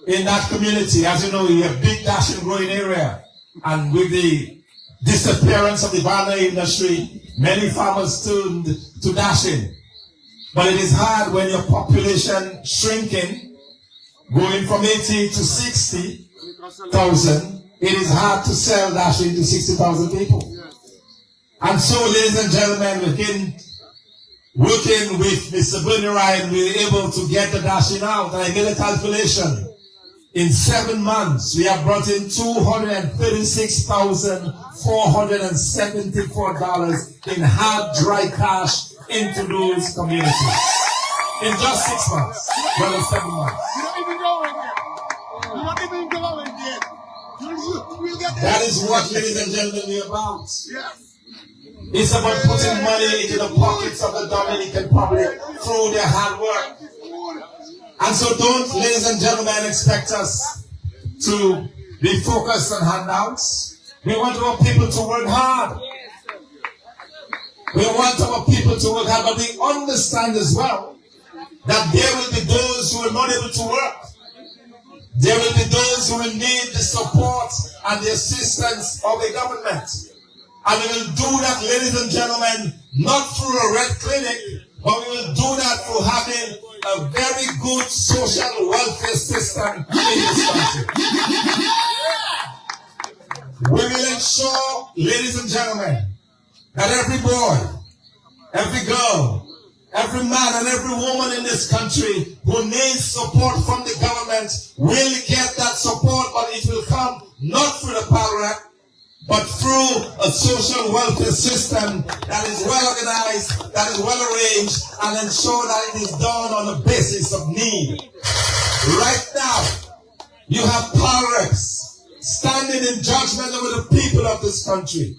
in that community. As you know, we have a big dashing growing area. And with the disappearance of the banana industry, many farmers turned to dashing. But it is hard when your population shrinking, going from 80 to 60,000, it is hard to sell dashing to 60,000 people. And so, ladies and gentlemen, working with Mr. Bernie Ryan, we were able to get the dashing out. And I made a calculation. In 7 months, we have brought in $236,474 in hard, dry cash into those communities. In just 6 months. Well, in 7 months. That is what, ladies and gentlemen, we're about. It's about putting money into the pockets of the Dominican public through their hard work. And so don't, ladies and gentlemen, expect us to be focused on handouts. We want our people to work hard. We want our people to work hard, but we understand as well that there will be those who are not able to work. There will be those who will need the support and the assistance of the government. And we will do that, ladies and gentlemen, not through a red clinic, but we will do that through having a very good social welfare system in this country. We will ensure, ladies and gentlemen, that every boy, every girl, every man and every woman in this country who needs support from the government will get that support, but it will come not through the power act, but through a social welfare system that is well organized, that is well arranged, and ensure that it is done on the basis of need. Right now, you have power reps standing in judgment over the people of this country.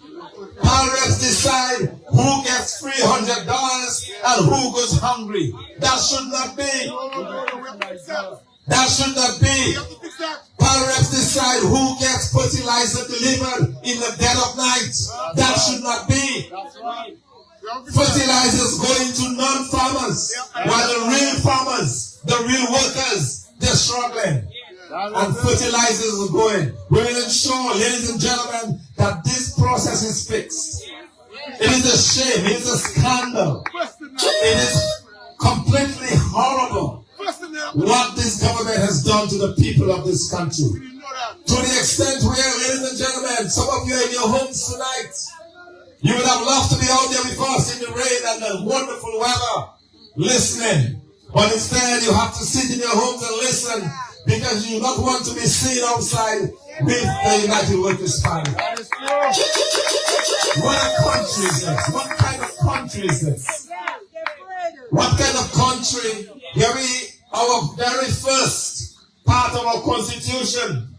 Power reps decide who gets $300 and who goes hungry. That should not be. That should not be. Power reps decide who gets fertilizer delivered in the dead of night. That should not be. Fertilizers going to non-farmers, while the real farmers, the real workers, they're struggling. And fertilizers are going. We will ensure, ladies and gentlemen, that this process is fixed. It is a shame. It is a scandal. It is completely horrible what this government has done to the people of this country. To the extent where, ladies and gentlemen, some of you are in your homes tonight. You would have loved to be out there with us in the rain and the wonderful weather, listening. But instead, you have to sit in your homes and listen because you do not want to be seen outside with the United Workers' Party. What a country is this? What kind of country is this? What kind of country? Our very first part of our constitution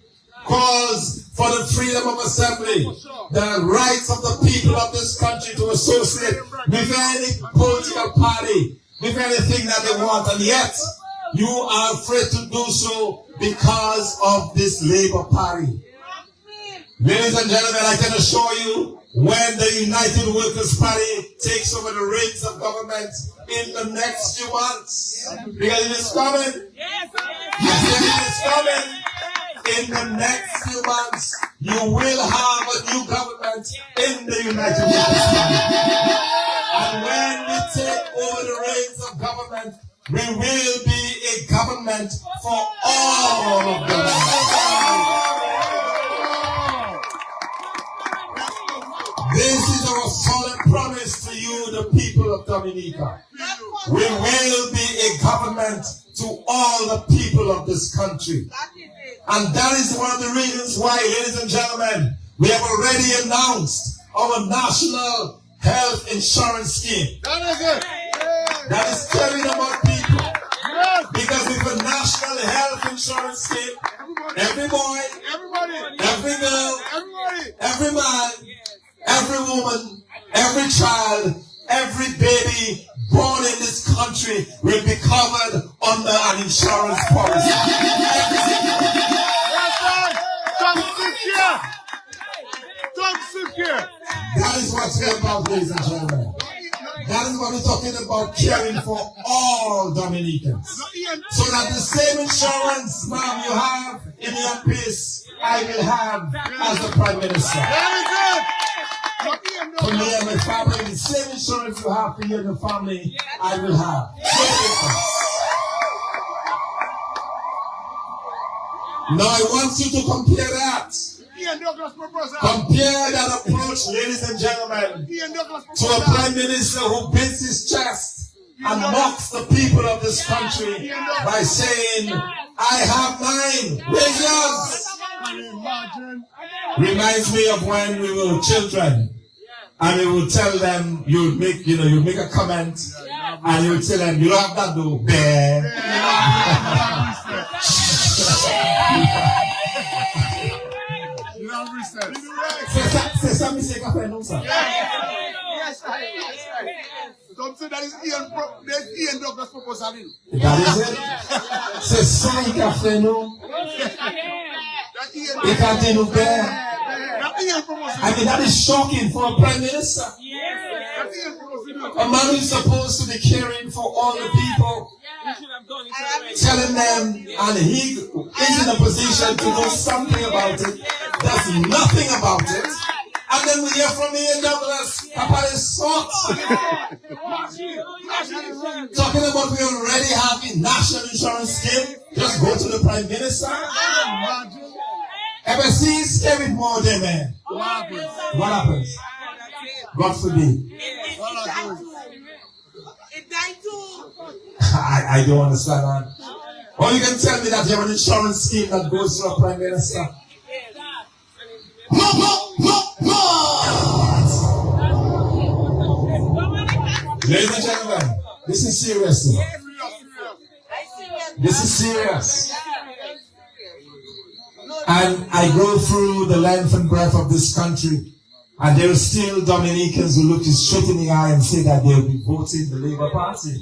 calls for the freedom of assembly, the rights of the people of this country to associate with any political party, with anything that they want, and yet you are afraid to do so because of this Labour Party. Ladies and gentlemen, I can assure you, when the United Workers' Party takes over the reins of government in the next few months, because it is coming, it is coming. In the next few months, you will have a new government in the United Workers' Party. And when we take over the reins of government, we will be a government for all of them. This is our solemn promise to you, the people of Dominica. We will be a government to all the people of this country. And that is one of the reasons why, ladies and gentlemen, we have already announced our national health insurance scheme. That is it. That is caring about people. Because with a national health insurance scheme, every boy, every girl, every man, every woman, every child, every baby born in this country will be covered under an insurance policy. That is what we're about, ladies and gentlemen. That is what we're talking about, caring for all Dominicans. So that the same insurance, ma'am, you have in your place, I will have as the Prime Minister. For me and my family, the same insurance you have for you and your family, I will have. Now I want you to compare that. Compare that approach, ladies and gentlemen, to a Prime Minister who beats his chest and mocks the people of this country by saying, I have mine, where's yours? Reminds me of when we were children. And you will tell them, you make a comment, and you will tell them, you don't have that though, bear. C'est ça, monsieur Café, non, ça? Yes, Thompson, that is Ian Douglas proposal. That is it. C'est ça, Café, non? Et quand il nous perd, I mean, that is shocking for a Prime Minister. A man who is supposed to be caring for all the people, telling them, and he is in a position to know something about it, does nothing about it, and then we hear from Ian Douglas, Papa is soft. Talking about we already have a national insurance scheme, just go to the Prime Minister. Ever see scary more than man? What happens? God forbid. I don't understand that. Or you can tell me that you have an insurance scheme that goes to a Prime Minister. No! Ladies and gentlemen, this is serious. This is serious. And I go through the length and breadth of this country, and there are still Dominicans who look you straight in the eye and say that they'll be voting the Labour Party.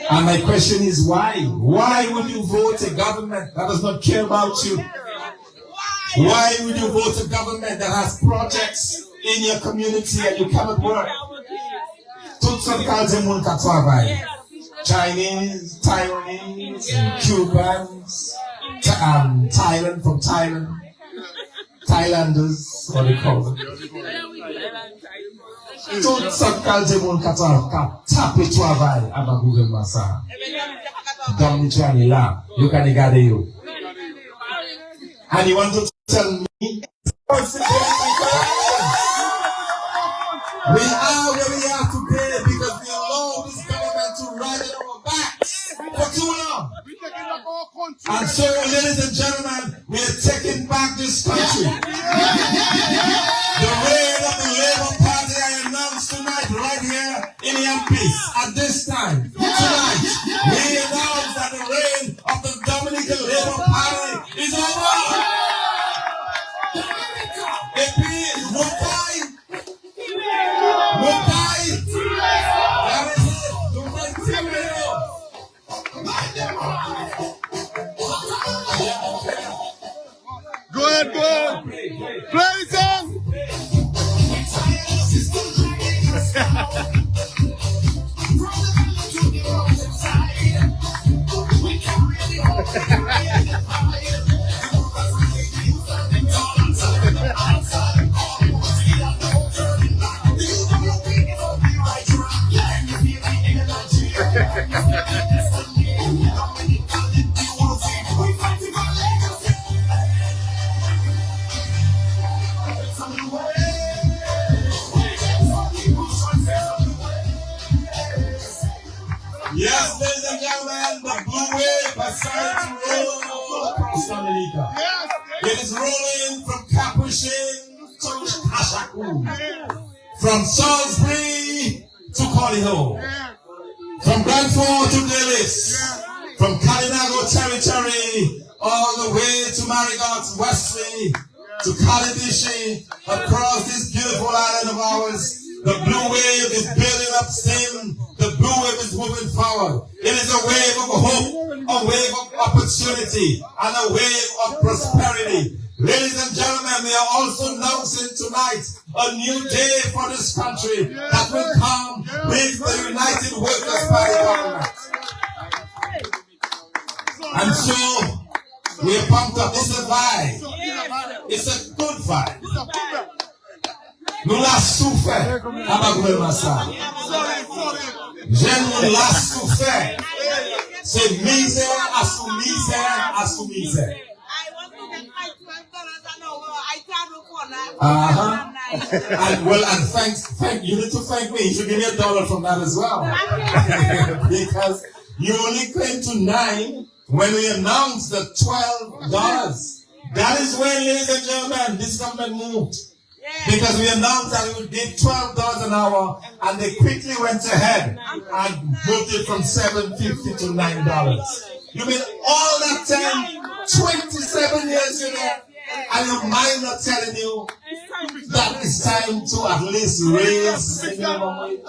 And my question is why? Why would you vote a government that does not care about you? Why would you vote a government that has projects in your community and you cannot work? Tutson Kalzemun Katwabai. Chinese, Taiwanese, Cubans, Thailand from Thailand, Thailanders, what they call them. Tutson Kalzemun Katwabai. Tapi Twabai, Abagugel Masa. Dominican La, you can get you. And you want to tell me? We are where we are today because we allowed this government to ride it on our backs for too long. And so, ladies and gentlemen, we are taking back this country. The reign of the Labour Party I announced tonight right here in the MP. At this time, tonight, we announce that the reign of the Dominican Labour Party is over. Go ahead, go. Play the song. Yes, ladies and gentlemen, the blue wave has started to roll across Dominica. It is rolling from Capuchin to Kashaku, from Salisbury to Colliho, from Brantford to Dillis, from Kalinago territory all the way to Marigot, Wesley, to Kalidishi, across this beautiful island of ours. The blue wave is building up steam. The blue wave is moving forward. It is a wave of hope, a wave of opportunity, and a wave of prosperity. Ladies and gentlemen, we are also announcing tonight a new day for this country that will come with the United Workers' Party government. And so, we are pumped up. It's a vibe. It's a good vibe. Nous l'a souffert. Abagouel Massa. J'aime l'a souffert. C'est misère à sous misère à sous misère. And well, and thank you need to thank me. You should give me $1 from that as well. Because you only came to 9 when we announced the $12. That is when, ladies and gentlemen, this government moved. Because we announced that we would give $12 an hour, and they quickly went ahead and moved it from $7.50 to $9. You mean all that time, 27 years, you know, and your mind not telling you that it's time to at least raise the minimum wage?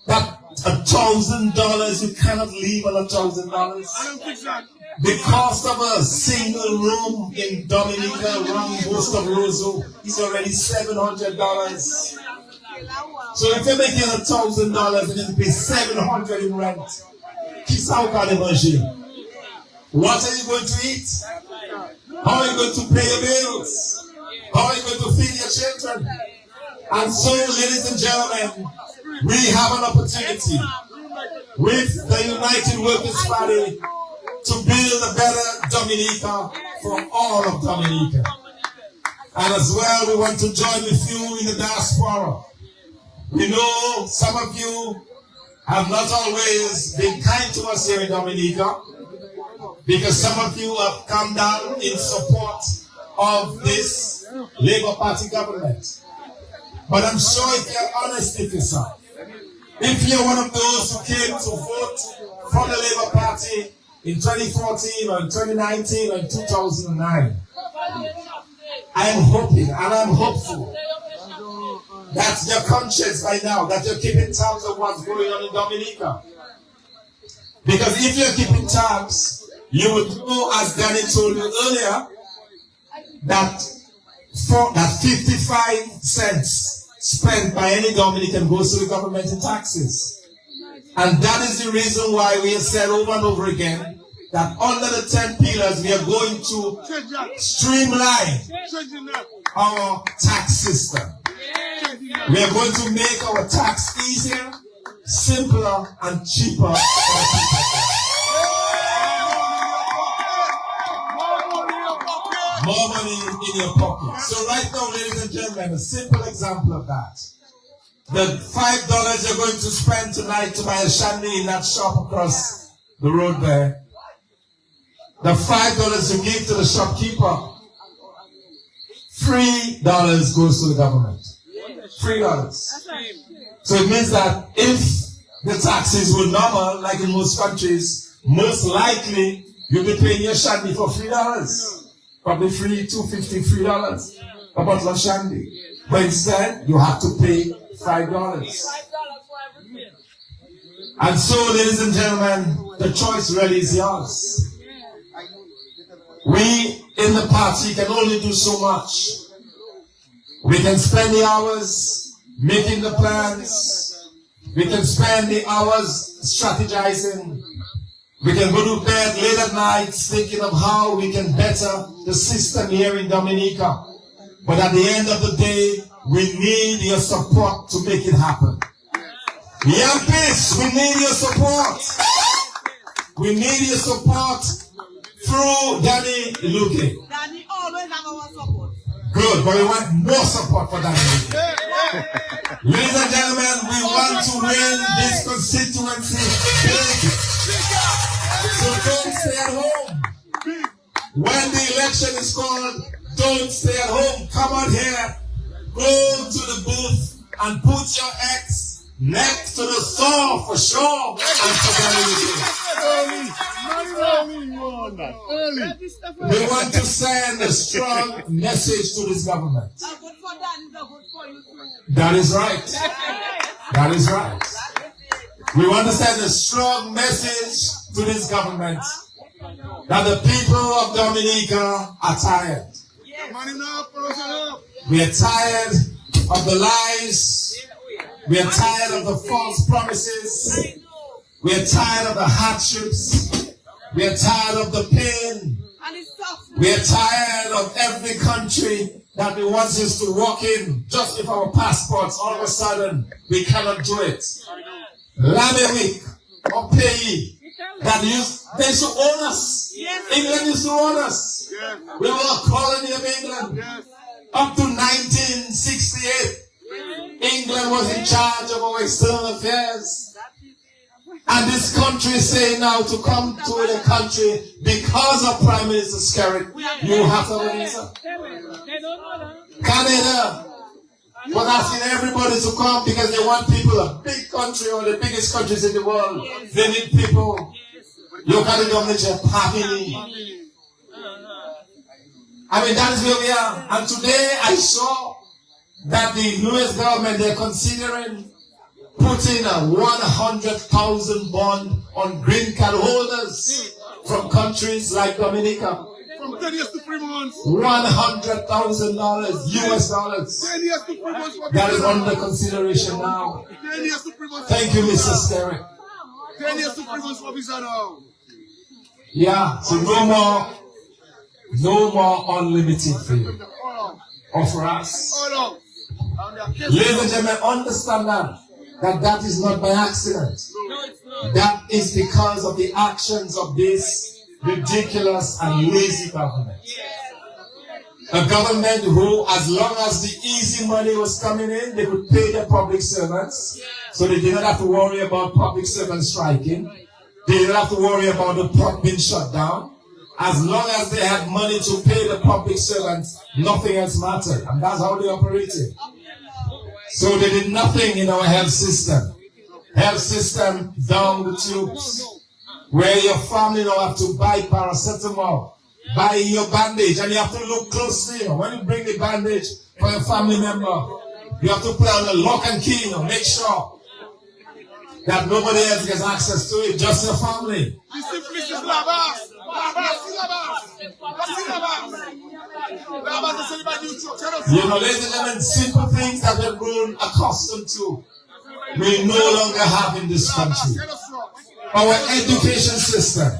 That $1,000, you cannot leave on $1,000. The cost of a single room in Dominica, around most of Roseau, is already $700. So if you're making $1,000 and you pay $700 in rent, what are you going to eat? How are you going to pay your bills? How are you going to feed your children? And so, ladies and gentlemen, we have an opportunity with the United Workers' Party to build a better Dominica for all of Dominica. And as well, we want to join with you in the diaspora. We know some of you have not always been kind to us here in Dominica, because some of you have come down in support of this Labour Party government. But I'm sure if you're honest with yourself, if you're one of those who came to vote for the Labour Party in 2014 or in 2019 or in 2009, I am hoping and I'm hopeful that your conscience by now, that you're keeping tabs of what's going on in Dominica. Because if you're keeping tabs, you would know, as Danny told you earlier, that 55 cents spent by any Dominican goes to the government in taxes. And that is the reason why we have said over and over again that under the 10 pillars we are going to streamline our tax system. We are going to make our tax easier, simpler, and cheaper for the people. More money in your pocket. So right now, ladies and gentlemen, a simple example of that. The $5 you're going to spend tonight to buy a shandy in that shop across the road there, the $5 you give to the shopkeeper, $3 goes to the government. $3. So it means that if the taxes were normal, like in most countries, most likely you'll be paying your shandy for $3. Probably $2.50, $3 a bottle of shandy. But instead, you have to pay $5. And so, ladies and gentlemen, the choice really is yours. We in the party can only do so much. We can spend the hours making the plans. We can spend the hours strategizing. We can go to bed late at night thinking of how we can better the system here in Dominica. But at the end of the day, we need your support to make it happen. Yampists, we need your support. We need your support through Danny Luque. Danny always have our support. Good, but we want more support for Danny Luque. Ladies and gentlemen, we want to win this constituency big. So don't stay at home. When the election is called, don't stay at home. Come out here. Go to the booth and put your X next to the saw for sure. And we want to send a strong message to this government. That is right. That is right. We want to send a strong message to this government that the people of Dominica are tired. We are tired of the lies. We are tired of the false promises. We are tired of the hardships. We are tired of the pain. We are tired of every country that wants us to walk in just with our passports. All of a sudden, we cannot do it. Lamewik or Pays, that they should own us. England used to own us. We were a colony of England. Up to 1968, England was in charge of our external affairs. And this country is saying now to come to the country because of Prime Minister Skerritt, you have to have a visa. Canada was asking everybody to come because they want people, a big country, or the biggest countries in the world. They need people. Look at the government, happy. I mean, that is where we are. And today I saw that the US government, they're considering putting a 100,000 bond on green card holders from countries like Dominica. From 10 years to 3 months. $100,000 US dollars. 10 years to 3 months. That is under consideration now. 10 years to 3 months. Thank you, Mr. Skerritt. 10 years to 3 months for visa now. Yeah, so no more unlimited for you. Or for us. Ladies and gentlemen, understand that is not by accident. That is because of the actions of this ridiculous and lazy government. A government who, as long as the easy money was coming in, they could pay their public servants. So they did not have to worry about public servants striking. They didn't have to worry about the port being shut down. As long as they had money to pay the public servants, nothing else mattered. And that's how they operated. So they did nothing in our health system. Health system down the tubes. Where your family now have to buy paracetamol, buy your bandage, and you have to look closely. When you bring the bandage for your family member, you have to put on the lock and key, make sure that nobody else gets access to it, just your family. ladies and gentlemen, simple things that we've grown accustomed to, we no longer have in this country. Our education system,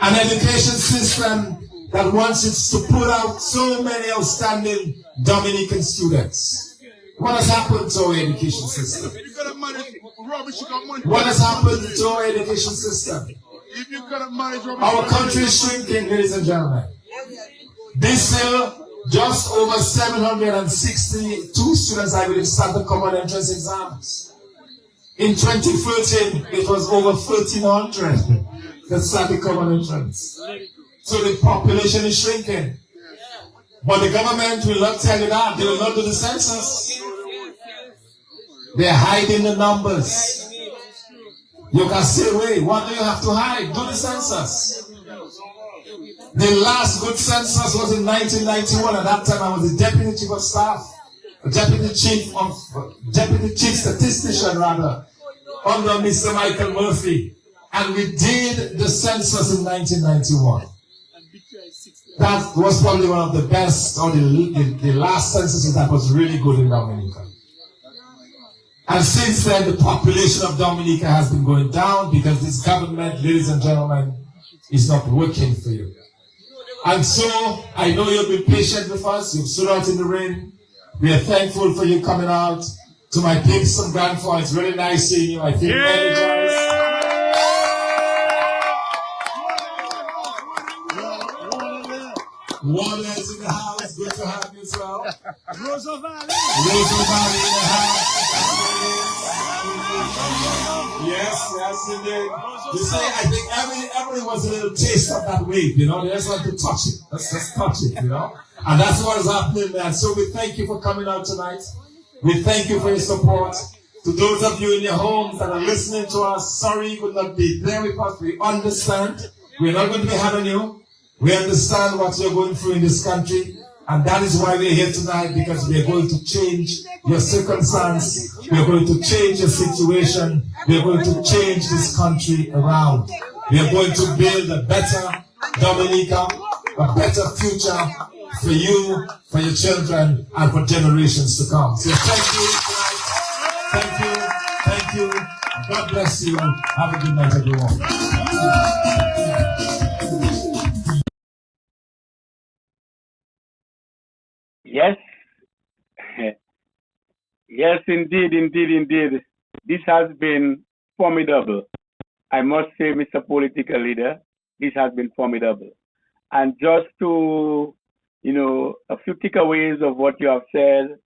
an education system that wants it to put out so many outstanding Dominican students. What has happened to our education system? What has happened to our education system? Our country is shrinking, ladies and gentlemen. This year, just over 762 students, I believe, start the common entrance exams. In 2013, it was over 1,300 that start the common entrance. So the population is shrinking. But the government will not tell you that. They will not do the census. They're hiding the numbers. You can say, wait, what do you have to hide? Do the census. The last good census was in 1991. At that time, I was the deputy chief of staff, deputy chief statistician rather, under Mr. Michael Murphy. And we did the census in 1991. That was probably one of the best, or the last censuses that was really good in Dominica. And since then, the population of Dominica has been going down because this government, ladies and gentlemen, is not working for you. And so, I know you've been patient with us. You've stood out in the rain. We are thankful for you coming out. To my pigs and grandfather, it's really nice seeing you. I feel energized. Water is in the house. Good to have you as well. Rosa Valley in the house. Yes, indeed. You see, I think everybody was a little taste of that wave, They just want to touch it. Let's just touch it, And that's what is happening, man. So we thank you for coming out tonight. We thank you for your support. To those of you in your homes that are listening to us, sorry you could not be there with us. We understand. We're not going to be having you. We understand what you're going through in this country. And that is why we're here tonight, because we are going to change your circumstance. We are going to change your situation. We are going to change this country around. We are going to build a better Dominica, a better future for you, for your children, and for generations to come. So thank you tonight. Thank you. God bless you. Have a good night, everyone. Yes. Yes, indeed. This has been formidable. I must say, Mr. Political Leader, this has been formidable. And just to, a few takeaways of what you have said,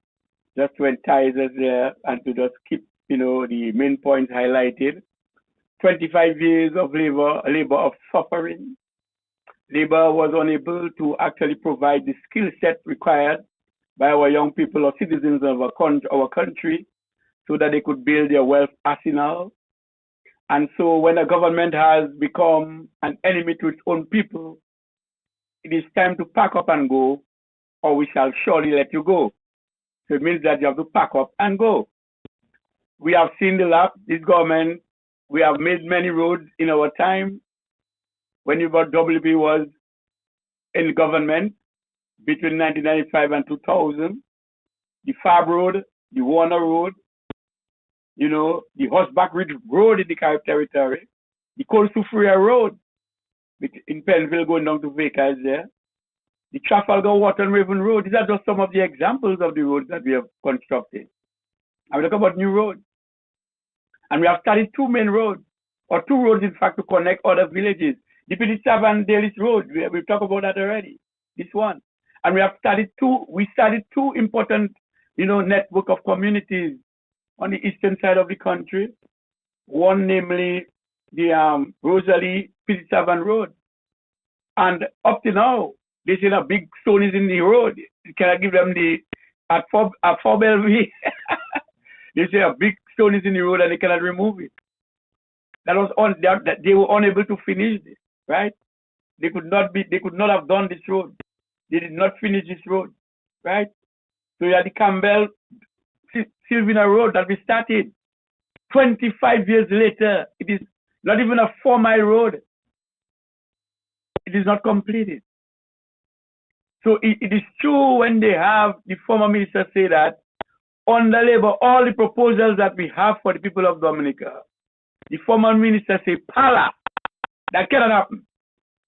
just to entice us there and to just keep, the main points highlighted. 25 years of labor of suffering. Labor was unable to actually provide the skill set required by our young people or citizens of our country so that they could build their wealth arsenal. And so when a government has become an enemy to its own people, it is time to pack up and go, or we shall surely let you go. So it means that you have to pack up and go. We have seen this government, we have made many roads in our time. When WP was in government between 1995 and 2000, the Fab Road, the Warner Road, the Horseback Ridge Road in the Carib Territory, the Colsufria Road in Penville going down to Vega is there, the Trafalgar Water and Raven Road. These are just some of the examples of the roads that we have constructed. And we talk about new roads. And we have started two main roads, or two roads, in fact, to connect other villages. The Pititsab and Dalis Road, we've talked about that already, this one. And we started two important, network of communities on the eastern side of the country. One, namely, the Rosalie Pititsavan Road. And up to now, they say a big stone is in the road. Can I give them at Fort Bellevue? They say a big stone is in the road and they cannot remove it. That they were unable to finish this, right? They could not have done this road. They did not finish this road, right? So you had the Campbell Sylvina Road that we started. 25 years later, it is not even a 4-mile road. it is not completed. So it is true when they have the former minister say that on the labor, all the proposals that we have for the people of Dominica, the former minister say, Pala, that cannot happen.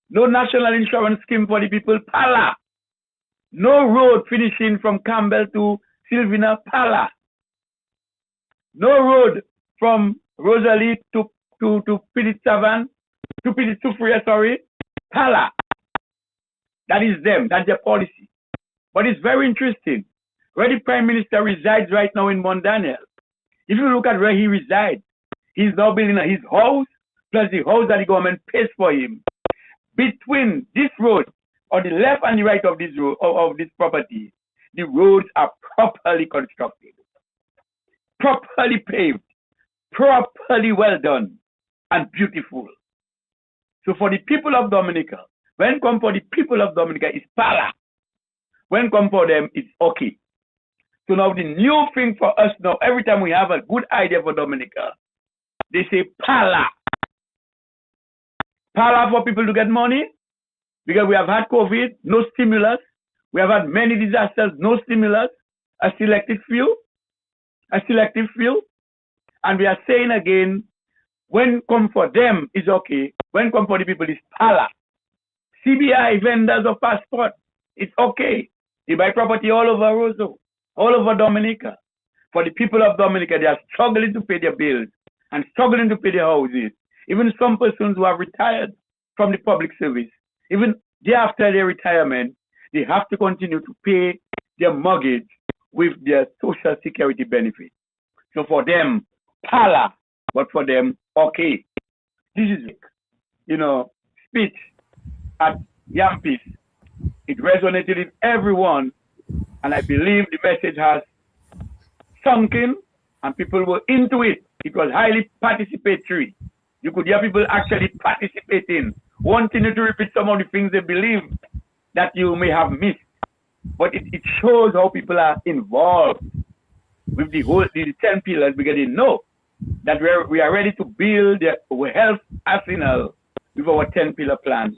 No national insurance scheme for the people, Pala. No road finishing from Campbell to Sylvina, Pala. No road from Rosalie to Pidit Savan, to Pidit Sufria, sorry, Pala. That is them, that's their policy. But it's very interesting. Where the Prime Minister resides right now in Mount Daniel, if you look at where he resides, he's now building his house, plus the house that the government pays for him. Between this road, on the left and the right of this road, of this property, the roads are properly constructed, properly paved, properly well done, and beautiful. So for the people of Dominica, when come for the people of Dominica, it's Pala. When come for them, it's okay. So now the new thing for us now, every time we have a good idea for Dominica, they say Pala. Pala for people to get money, because we have had COVID, no stimulus. We have had many disasters, no stimulus, a selective few. And we are saying again, when come for them is okay, when come for the people is Pala. CBI vendors of passport, it's okay. They buy property all over Roseau, all over Dominica. For the people of Dominica, they are struggling to pay their bills and struggling to pay their houses. Even some persons who have retired from the public service, even after their retirement, they have to continue to pay their mortgage with their social security benefit. So for them, Pala, but for them, okay. This is, speech at Yampis. It resonated with everyone, and I believe the message has sunk in, and people were into it. It was highly participatory. You could hear people actually participating, wanting you to repeat some of the things they believe that you may have missed. But it shows how people are involved with the 10 pillars, because they know that we are ready to build our health arsenal with our 10-pillar plan.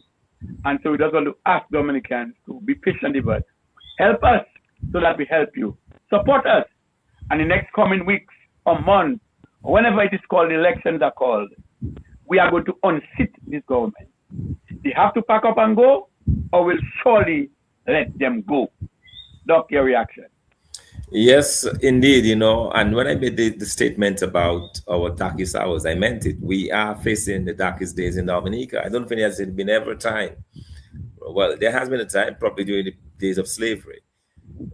And so we just want to ask Dominicans to be patient with us. Help us so that we help you. Support us. And the next coming weeks or months, or whenever it is called, elections are called, we are going to unseat this government. They have to pack up and go, or we'll surely let them go. Doc, your reaction? Yes, indeed, and when I made the statement about our darkest hours, I meant it. We are facing the darkest days in Dominica. I don't think there's been ever a time. Well, there has been a time, probably during the days of slavery,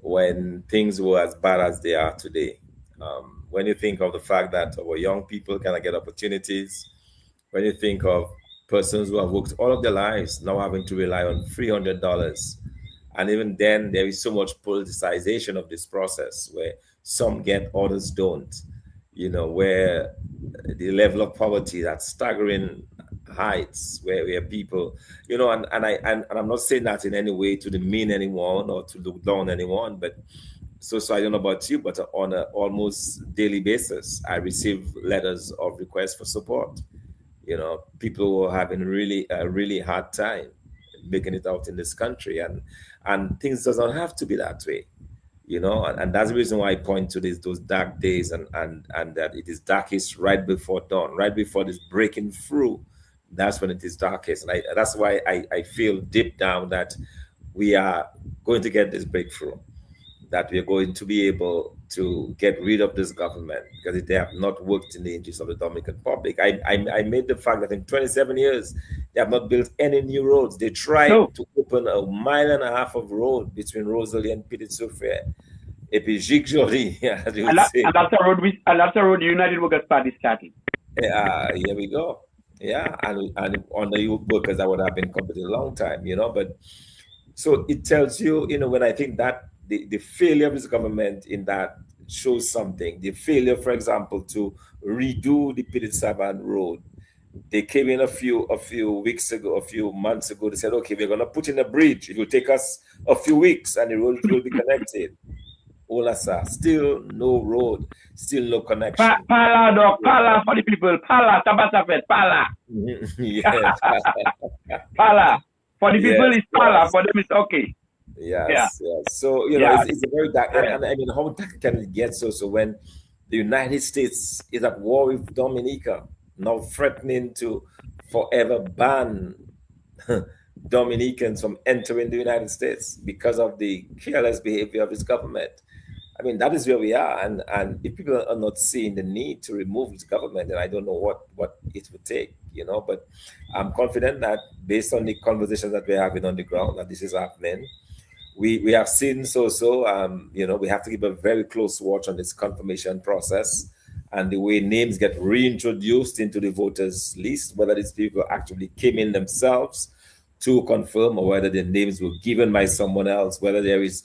when things were as bad as they are today. When you think of the fact that our young people cannot get opportunities, when you think of persons who have worked all of their lives now having to rely on $300, and even then, there is so much politicization of this process where some get, others don't. Where the level of poverty, that staggering heights, where people, and I'm not saying that in any way to demean anyone or to look down on anyone, but so I don't know about you, but on an almost daily basis, I receive letters of requests for support. People who are having a really hard time making it out in this country, and things doesn't have to be that way, and that's the reason why I point to those dark days, and that it is darkest right before dawn, right before this breaking through. That's when it is darkest, and that's why I feel deep down that we are going to get this breakthrough, that we are going to be able to get rid of this government, because they have not worked in the interest of the Dominican public. I made the fact that in 27 years, they have not built any new roads. They tried to open 1.5 miles of road between Rosalie and Petit Soufrière. Et puis, Joli, as you would say. And that's a road the United Workers Party started. Here we go. Yeah, and on the youth workers, that would have been completed a long time, but so it tells you, when I think that the failure of this government in that shows something. The failure, for example, to redo the Petit Savan road. They came in a few weeks ago, a few months ago. They said, okay, we're going to put in a bridge. It will take us a few weeks and the road will be connected. Olasa, still no road, still no connection. Pala, dog, Pala for the people. Pala, Tabata Fed, Pala. Yes. Pala For the people, Yes, it's Salah. yes. For them, it's okay. Yeah. Yes, yes. So, Yeah. it's a very dark, and I mean, how dark can it get so when the United States is at war with Dominica, now threatening to forever ban Dominicans from entering the United States because of the careless behavior of his government. I mean, that is where we are, and if people are not seeing the need to remove his government, then I don't know what it would take, But I'm confident that based on the conversations that we're having on the ground, that this is happening. We have seen Soso. We have to keep a very close watch on this confirmation process and the way names get reintroduced into the voters list, whether these people actually came in themselves to confirm or whether their names were given by someone else, whether there is,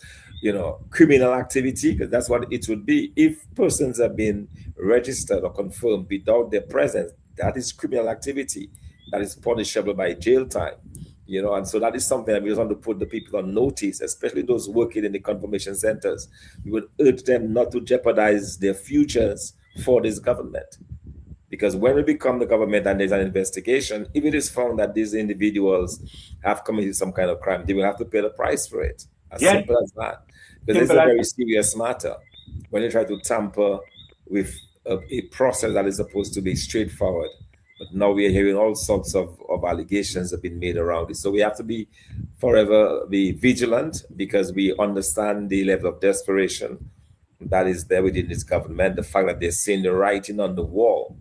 criminal activity, because that's what it would be. If persons have been registered or confirmed without their presence, that is criminal activity that is punishable by jail time. And so that is something that we just want to put the people on notice, especially those working in the confirmation centers. We would urge them not to jeopardize their futures for this government. Because when we become the government and there's an investigation, if it is found that these individuals have committed some kind of crime, they will have to pay the price for it. As simple as that. Because it's a very serious matter when you try to tamper with a process that is supposed to be straightforward. But now we are hearing all sorts of allegations have been made around it. So we have to be forever be vigilant because we understand the level of desperation that is there within this government, the fact that they're seeing the writing on the wall,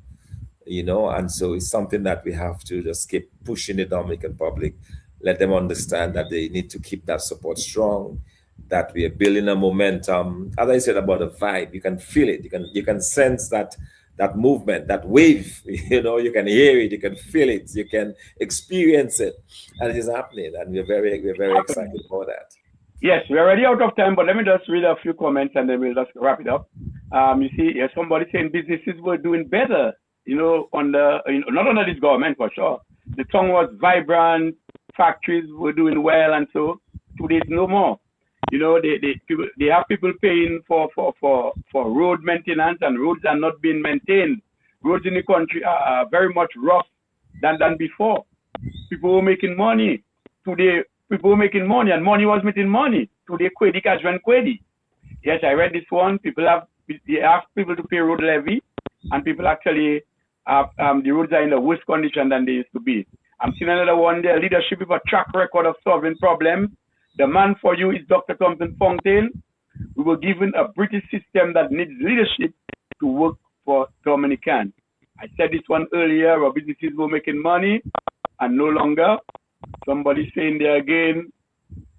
and so it's something that we have to just keep pushing the Dominican public, let them understand that they need to keep that support strong, that we are building a momentum. As I said about the vibe, you can feel it, you can sense that movement, that wave, you can hear it, you can feel it, you can experience it, and it is happening, and we're very excited about that. Yes, we're already out of time, but let me just read a few comments and then we'll just wrap it up. You see, there's somebody saying businesses were doing better, not under this government for sure. The town was vibrant, factories were doing well, and so today's no more. They have people paying for road maintenance, and roads are not being maintained. Roads in the country are very much rough than before. People were making money. Today, people were making money, and money was making money. Today, Kwedi cash when Kwedi. Yes, I read this one. They ask people to pay road levy, and people actually have, the roads are in a worse condition than they used to be. I'm seeing another one there. Leadership with a track record of solving problems. The man for you is Dr. Thompson Fontaine. We were given a British system that needs leadership to work for Dominicans. I said this one earlier, our businesses were making money and no longer. Somebody saying there again,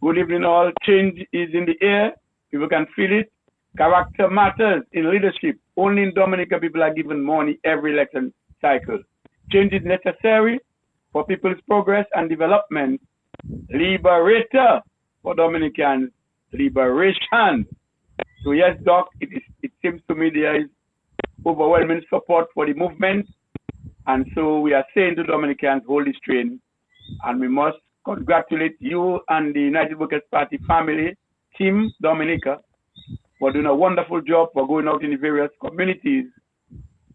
good evening all, change is in the air. People can feel it. Character matters in leadership. Only in Dominica people are given money every election cycle. Change is necessary for people's progress and development. Liberator for Dominicans, liberation. So yes, Doc, it seems to me there is overwhelming support for the movement. And so we are saying to Dominicans, hold this train. And we must congratulate you and the United Workers' Party family, Team Dominica, for doing a wonderful job, for going out in the various communities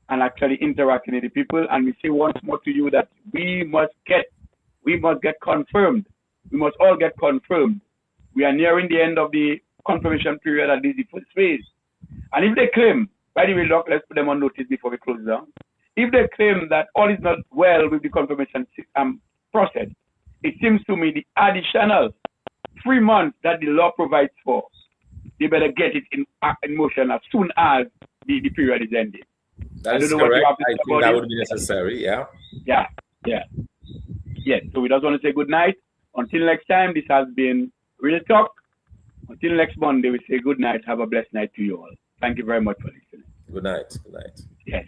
and actually interacting with the people. And we say once more to you that we must get confirmed. We must all get confirmed. We are nearing the end of the confirmation period, at least the first phase. And if they claim, by the way, Doc, let's put them on notice before we close down. If they claim that all is not well with the confirmation process, it seems to me the additional 3 months that the law provides for, they better get it in motion as soon as the period is ended. That is correct. I think that would be necessary, yeah. Yeah. Yes, so we just want to say good night. Until next time, this has been Real Talk. Until next Monday, we say good night. Have a blessed night to you all. Thank you very much for listening. Good night. Good night. Yes.